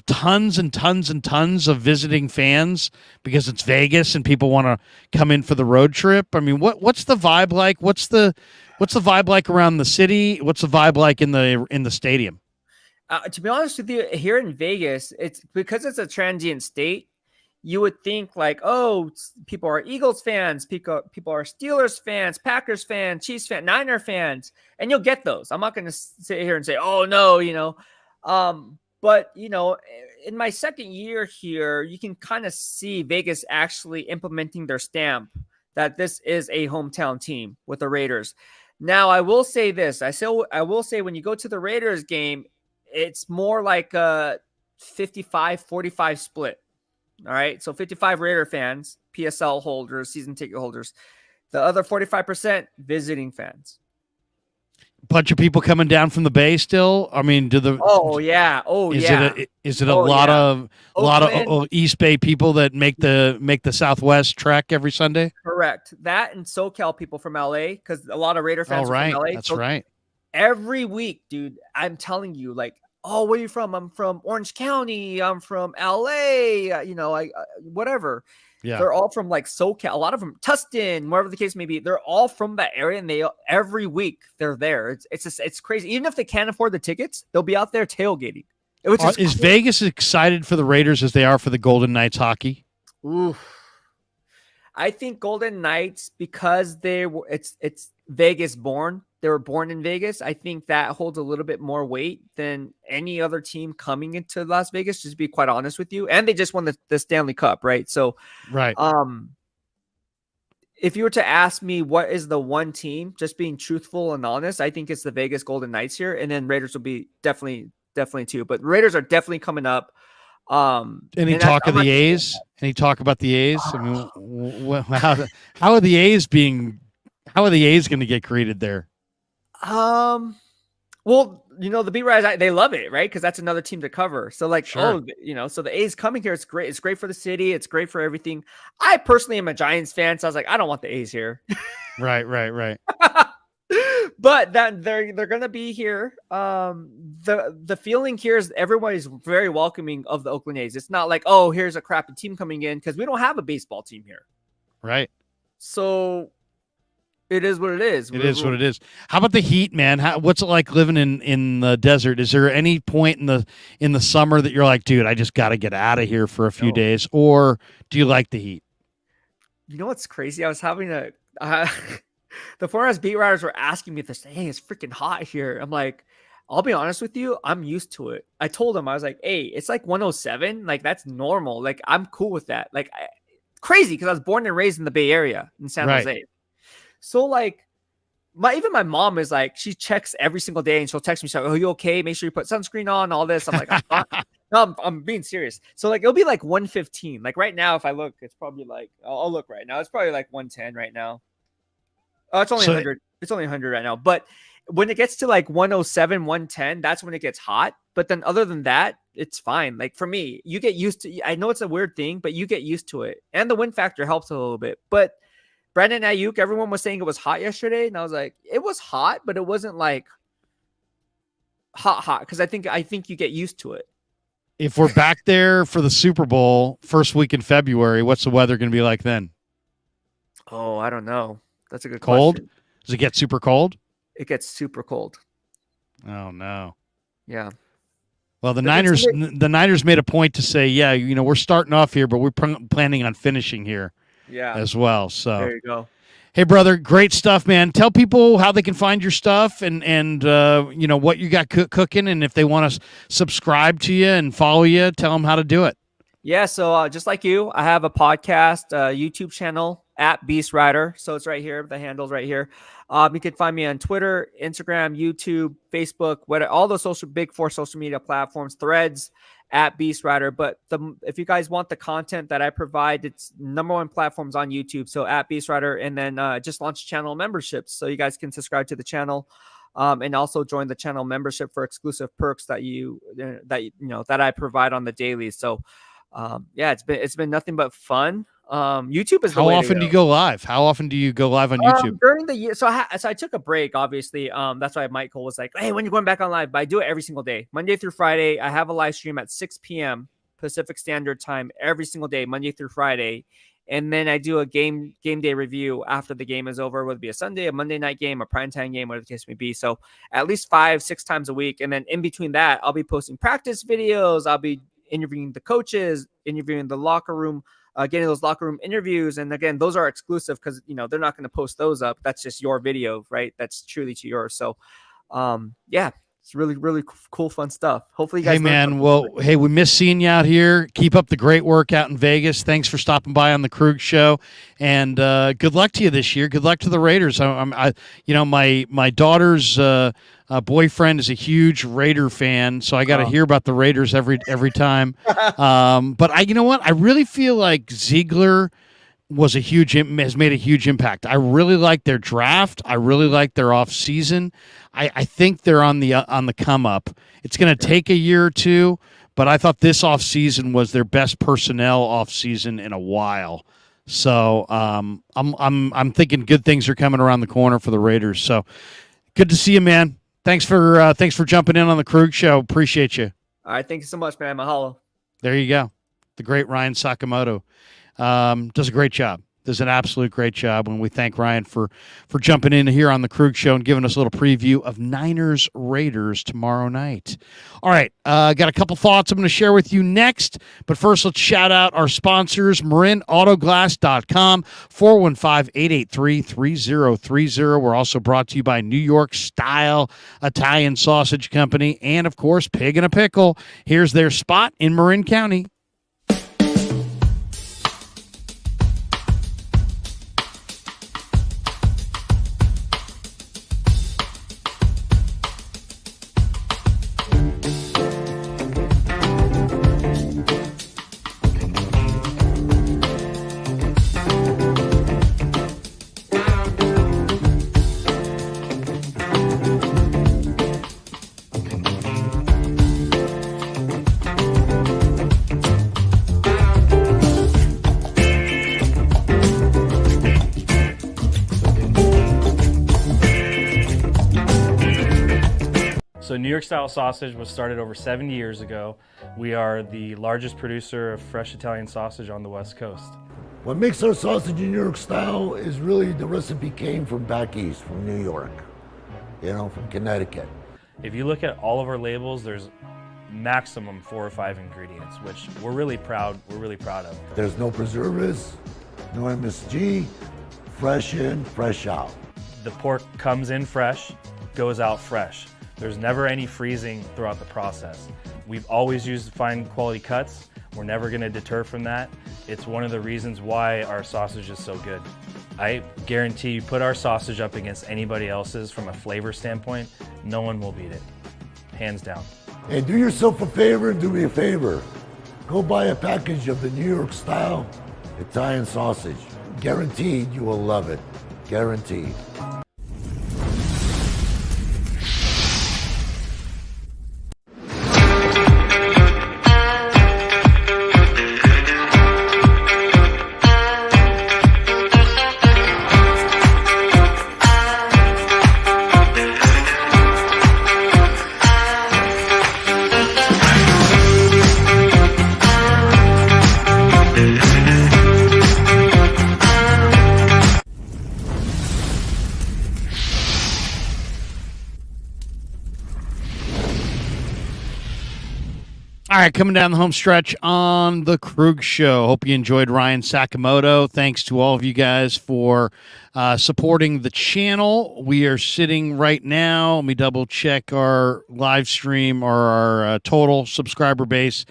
tons and tons and tons of visiting fans because it's Vegas and people want to come in for the road trip? I mean, what's the vibe like? What's the vibe like around the city? What's the vibe like in the stadium? To be honest with you, here in Vegas, it's because it's a transient state. You would think people are Eagles fans, people are Steelers fans, Packers fans, Chiefs fans, Niner fans, and you'll get those. I'm not going to sit here and say, oh no, but in my second year here, you can kind of see Vegas actually implementing their stamp that this is a hometown team with the Raiders. Now, I will say this. I will say when you go to the Raiders game, it's more like a 55-45 split. All right. So 55 Raider fans, PSL holders, season ticket holders. The other 45% visiting fans. Bunch of people coming down from the Bay still. I mean, is it a lot of East Bay people that make the Southwest trek every Sunday? Correct. That and SoCal people from LA, because a lot of Raider fans are from LA. That's right. Every week, dude, I'm telling you, where are you from? I'm from Orange County. I'm from LA. Whatever. Yeah. They're all from SoCal. A lot of them, Tustin, wherever the case may be. They're all from that area, and every week they're there. It's crazy. Even if they can't afford the tickets, they'll be out there tailgating. Is Vegas excited for the Raiders as they are for the Golden Knights hockey? Ooh. I think Golden Knights, because it's Vegas born. They were born in Vegas. I think that holds a little bit more weight than any other team coming into Las Vegas, just to be quite honest with you. And they just won the Stanley Cup, right? So, right. If you were to ask me what is the one team, just being truthful and honest, I think it's the Vegas Golden Knights here. And then Raiders will be definitely too. But Raiders are definitely coming up. Any talk of the A's? Any talk about the A's? I mean, how are the A's going to get greeted there? Well, the beat writers, they love it, right? Because that's another team to cover. So so the A's coming here, it's great. It's great for the city. It's great for everything. I personally am a Giants fan, so I was like, I don't want the A's here. Right. But that they're gonna be here. The feeling here is everybody's very welcoming of the Oakland A's. It's not like, oh, here's a crappy team coming in, because we don't have a baseball team here. Right. So it is what it is. It is what it is. How about the heat, man? What's it like living in the desert? Is there any point in the summer that you're like, dude, I just got to get out of here for a few days, or do you like the heat? You know what's crazy? I was having the foreign beat writers were asking me this, hey, it's freaking hot here. I'm like, I'll be honest with you, I'm used to it. I told them, I was like, hey, it's like 107. Like, that's normal. Like, I'm cool with that. Like, crazy because I was born and raised in the Bay Area in San Jose. So, like, even my mom is like, she checks every single day and she'll text me, she's like, oh, you okay? Make sure you put sunscreen on, all this. I'm like, no, I'm being serious. So, like, it'll be like 115. Like, right now, if I look, it's probably like, I'll look right now. It's probably like 110 right now. Oh, it's only 100. It's only 100 right now. But when it gets to like 107, 110, that's when it gets hot. But then other than that, it's fine. Like, for me, you get used to, I know it's a weird thing, but you get used to it. And the wind factor helps a little bit. But Brandon Ayuk, everyone was saying it was hot yesterday. And I was like, it was hot, but it wasn't like hot. Because I think you get used to it. If we're back there for the Super Bowl first week in February, what's the weather going to be like then? Oh, I don't know. That's a good cold question. Does it get super cold? It gets super cold. Oh no. Yeah. Well, the Niners made a point to say, yeah, we're starting off here, but we're planning on finishing here. Yeah. As well. So there you go. Hey, brother, great stuff, man. Tell people how they can find your stuff and what you got cooking, and if they want to subscribe to you and follow you, tell them how to do it. Yeah, so just like you, I have a podcast, YouTube channel at Beast Rider. So it's right here. The handle's right here. You can find me on Twitter, Instagram, YouTube, Facebook, all those big four social media platforms, Threads at Beast Rider. But if you guys want the content that I provide, it's number one platforms on YouTube. So at Beast Rider, and then just launch channel memberships, so you guys can subscribe to the channel. And also join the channel membership for exclusive perks that I provide on the daily. So it's been nothing but fun. YouTube is the way to go. How often do you go live? How often do you go live on YouTube? During the year. So I took a break, obviously. That's why Michael was like, hey, when you going back on live? But I do it every single day, Monday through Friday. I have a live stream at 6 p.m. Pacific Standard Time every single day, Monday through Friday. And then I do a game day review after the game is over, whether it be a Sunday, a Monday night game, a primetime game, whatever the case may be. So at least 5-6 times a week. And then in between that, I'll be posting practice videos. I'll be interviewing the coaches, interviewing the locker room, getting those locker room interviews. And again, those are exclusive because, they're not going to post those up. That's just your video, right? That's truly to yours. So, it's really, really cool, fun stuff. Hopefully you guys. Hey, man. Well, hey, we miss seeing you out here. Keep up the great work out in Vegas. Thanks for stopping by on the Krueger Show, and good luck to you this year. Good luck to the Raiders. My daughter's boyfriend is a huge Raider fan, so I got to hear about the Raiders every time. But I really feel like Ziegler has made a huge impact. I really like their draft. I really like their off season. I think they're on the come up. It's going to take a year or two, but I thought this off season was their best personnel off season in a while. So I'm thinking good things are coming around the corner for the Raiders. So good to see you, man. Thanks for jumping in on the Krueger Show. Appreciate you. All right, thank you so much, man. Mahalo. There you go. The great Ryan Sakamoto does a great job. Does an absolute great job. When we thank Ryan for jumping in here on the Krueger Show and giving us a little preview of Niners Raiders tomorrow night. All right, got a couple thoughts I'm going to share with you next. But first, let's shout out our sponsors, MarinAutoglass.com, 415-883-3030. We're also brought to you by New York Style Italian Sausage Company and, of course, Pig in a Pickle. Here's their spot in Marin County. So New York Style Sausage was started over 70 years ago. We are the largest producer of fresh Italian sausage on the West Coast. What makes our sausage in New York style is really the recipe came from back east, from New York, from Connecticut. If you look at all of our labels, there's maximum 4 or 5 ingredients, which we're really proud of. There's no preservatives, no MSG, fresh in, fresh out. The pork comes in fresh, goes out fresh. There's never any freezing throughout the process. We've always used fine quality cuts. We're never going to deter from that. It's one of the reasons why our sausage is so good. I guarantee you put our sausage up against anybody else's from a flavor standpoint, no one will beat it, hands down. And do yourself a favor and do me a favor. Go buy a package of the New York style Italian sausage. Guaranteed you will love it. Guaranteed. All right, coming down the home stretch on the Krueger Show. Hope you enjoyed Ryan Sakamoto. Thanks to all of you guys for supporting the channel. We are sitting right now. Let me double check our live stream or our total subscriber base.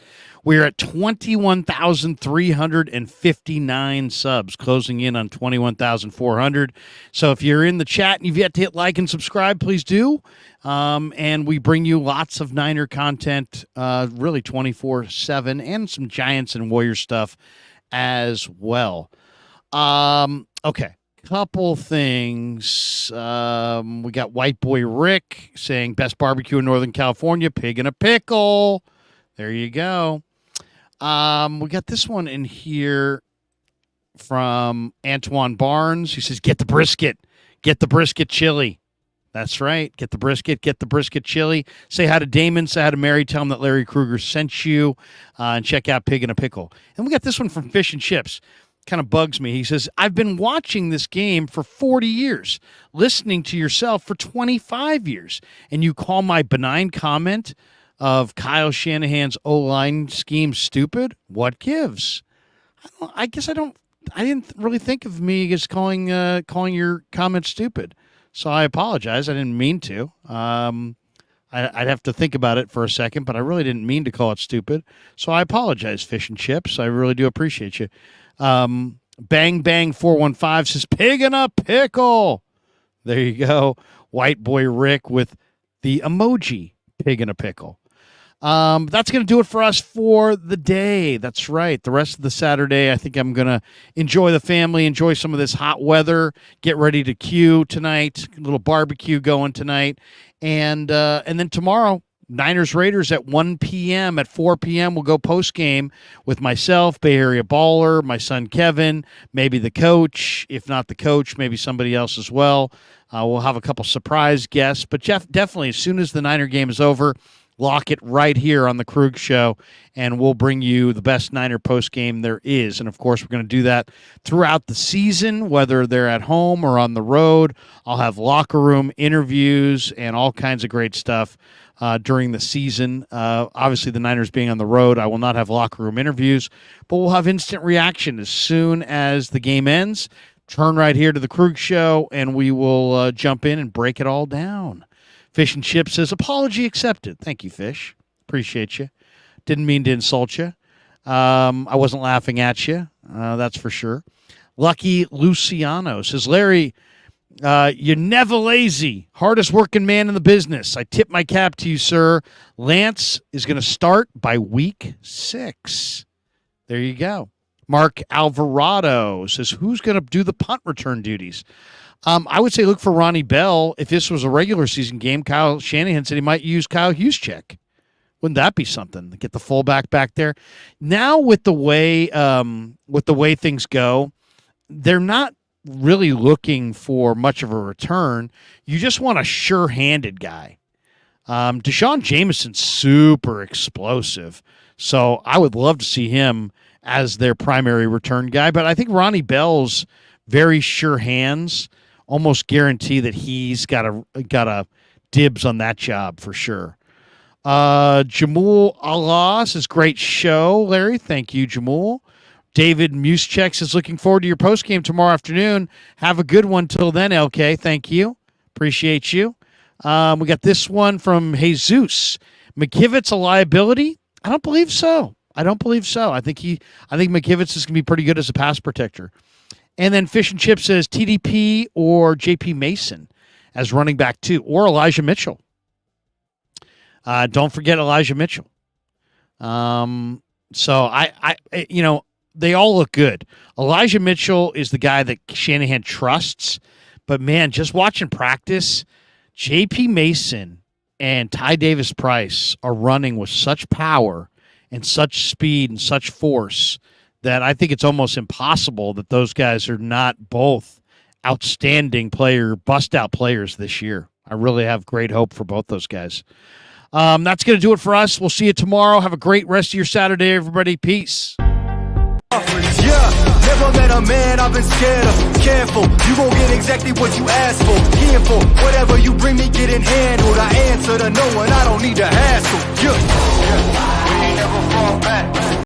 We're at 21,359 subs, closing in on 21,400. So if you're in the chat and you've yet to hit like and subscribe, please do. And we bring you lots of Niner content, really 24/7, and some Giants and Warriors stuff as well. Okay, couple things. We got White Boy Rick saying best barbecue in Northern California, pig in a pickle. There you go. We got this one in here from Antoine Barnes. He says, get the brisket chili. That's right. Get the brisket chili. Say hi to Damon, say hi to Mary, tell him that Larry Krueger sent you, and check out Pig in a Pickle. And we got this one from Fish and Chips. Kind of bugs me. He says, I've been watching this game for 40 years, listening to yourself for 25 years, and you call my benign comment of Kyle Shanahan's O-line scheme stupid? What gives? I didn't really think of me as calling your comment stupid. So I apologize. I didn't mean to. I'd have to think about it for a second, but I really didn't mean to call it stupid. So I apologize, Fish and Chips. I really do appreciate you. Bang Bang 415 says, pig in a pickle. There you go. White Boy Rick with the emoji pig in a pickle. That's going to do it for us for the day. That's right. The rest of the Saturday, I think I'm going to enjoy the family, enjoy some of this hot weather, get ready to queue tonight, a little barbecue going tonight. And then tomorrow, Niners Raiders at 1 p.m. At 4 p.m., we'll go post-game with myself, Bay Area Baller, my son Kevin, maybe the coach. If not the coach, maybe somebody else as well. We'll have a couple surprise guests. But Jeff, definitely, as soon as the Niner game is over, lock it right here on the Krueger Show, and we'll bring you the best Niner post-game there is. And, of course, we're going to do that throughout the season, whether they're at home or on the road. I'll have locker room interviews and all kinds of great stuff during the season. Obviously, the Niners being on the road, I will not have locker room interviews, but we'll have instant reaction as soon as the game ends. Turn right here to the Krueger Show, and we will jump in and break it all down. Fish and Chips says, apology accepted. Thank you, Fish. Appreciate you. Didn't mean to insult you. I wasn't laughing at you. That's for sure. Lucky Luciano says, Larry, you're never lazy. Hardest working man in the business. I tip my cap to you, sir. Lance is going to start by week 6. There you go. Mark Alvarado says, who's going to do the punt return duties? I would say look for Ronnie Bell. If this was a regular season game, Kyle Shanahan said he might use Kyle Juszczyk. Wouldn't that be something to get the fullback back there? Now with the way things go, they're not really looking for much of a return. You just want a sure-handed guy. Deshaun Jameson's super explosive, so I would love to see him as their primary return guy. But I think Ronnie Bell's very sure hands almost guarantee that he's got a dibs on that job for sure. Jamul Allah says, great show, Larry. Thank you, Jamul. David Muschek says, looking forward to your postgame tomorrow afternoon. Have a good one till then, LK. Thank you. Appreciate you. We got this one from Jesus. McKivitz a liability? I don't believe so. I think McKivitz is going to be pretty good as a pass protector. And then Fish and Chip says TDP or JP Mason as running back 2, or Elijah Mitchell. Don't forget Elijah Mitchell. So I they all look good. Elijah Mitchell is the guy that Shanahan trusts, but man, just watching practice, JP Mason and Ty Davis Price are running with such power and such speed and such force that I think it's almost impossible that those guys are not both outstanding bust-out players this year. I really have great hope for both those guys. That's going to do it for us. We'll see you tomorrow. Have a great rest of your Saturday, everybody. Peace. Yeah, never met a man I've been scared of. Careful, you gon' get exactly what you asked for. Here for whatever you bring me, getting handled. I answer to no one, I don't need to hassle. Yeah, we ain't never fall back.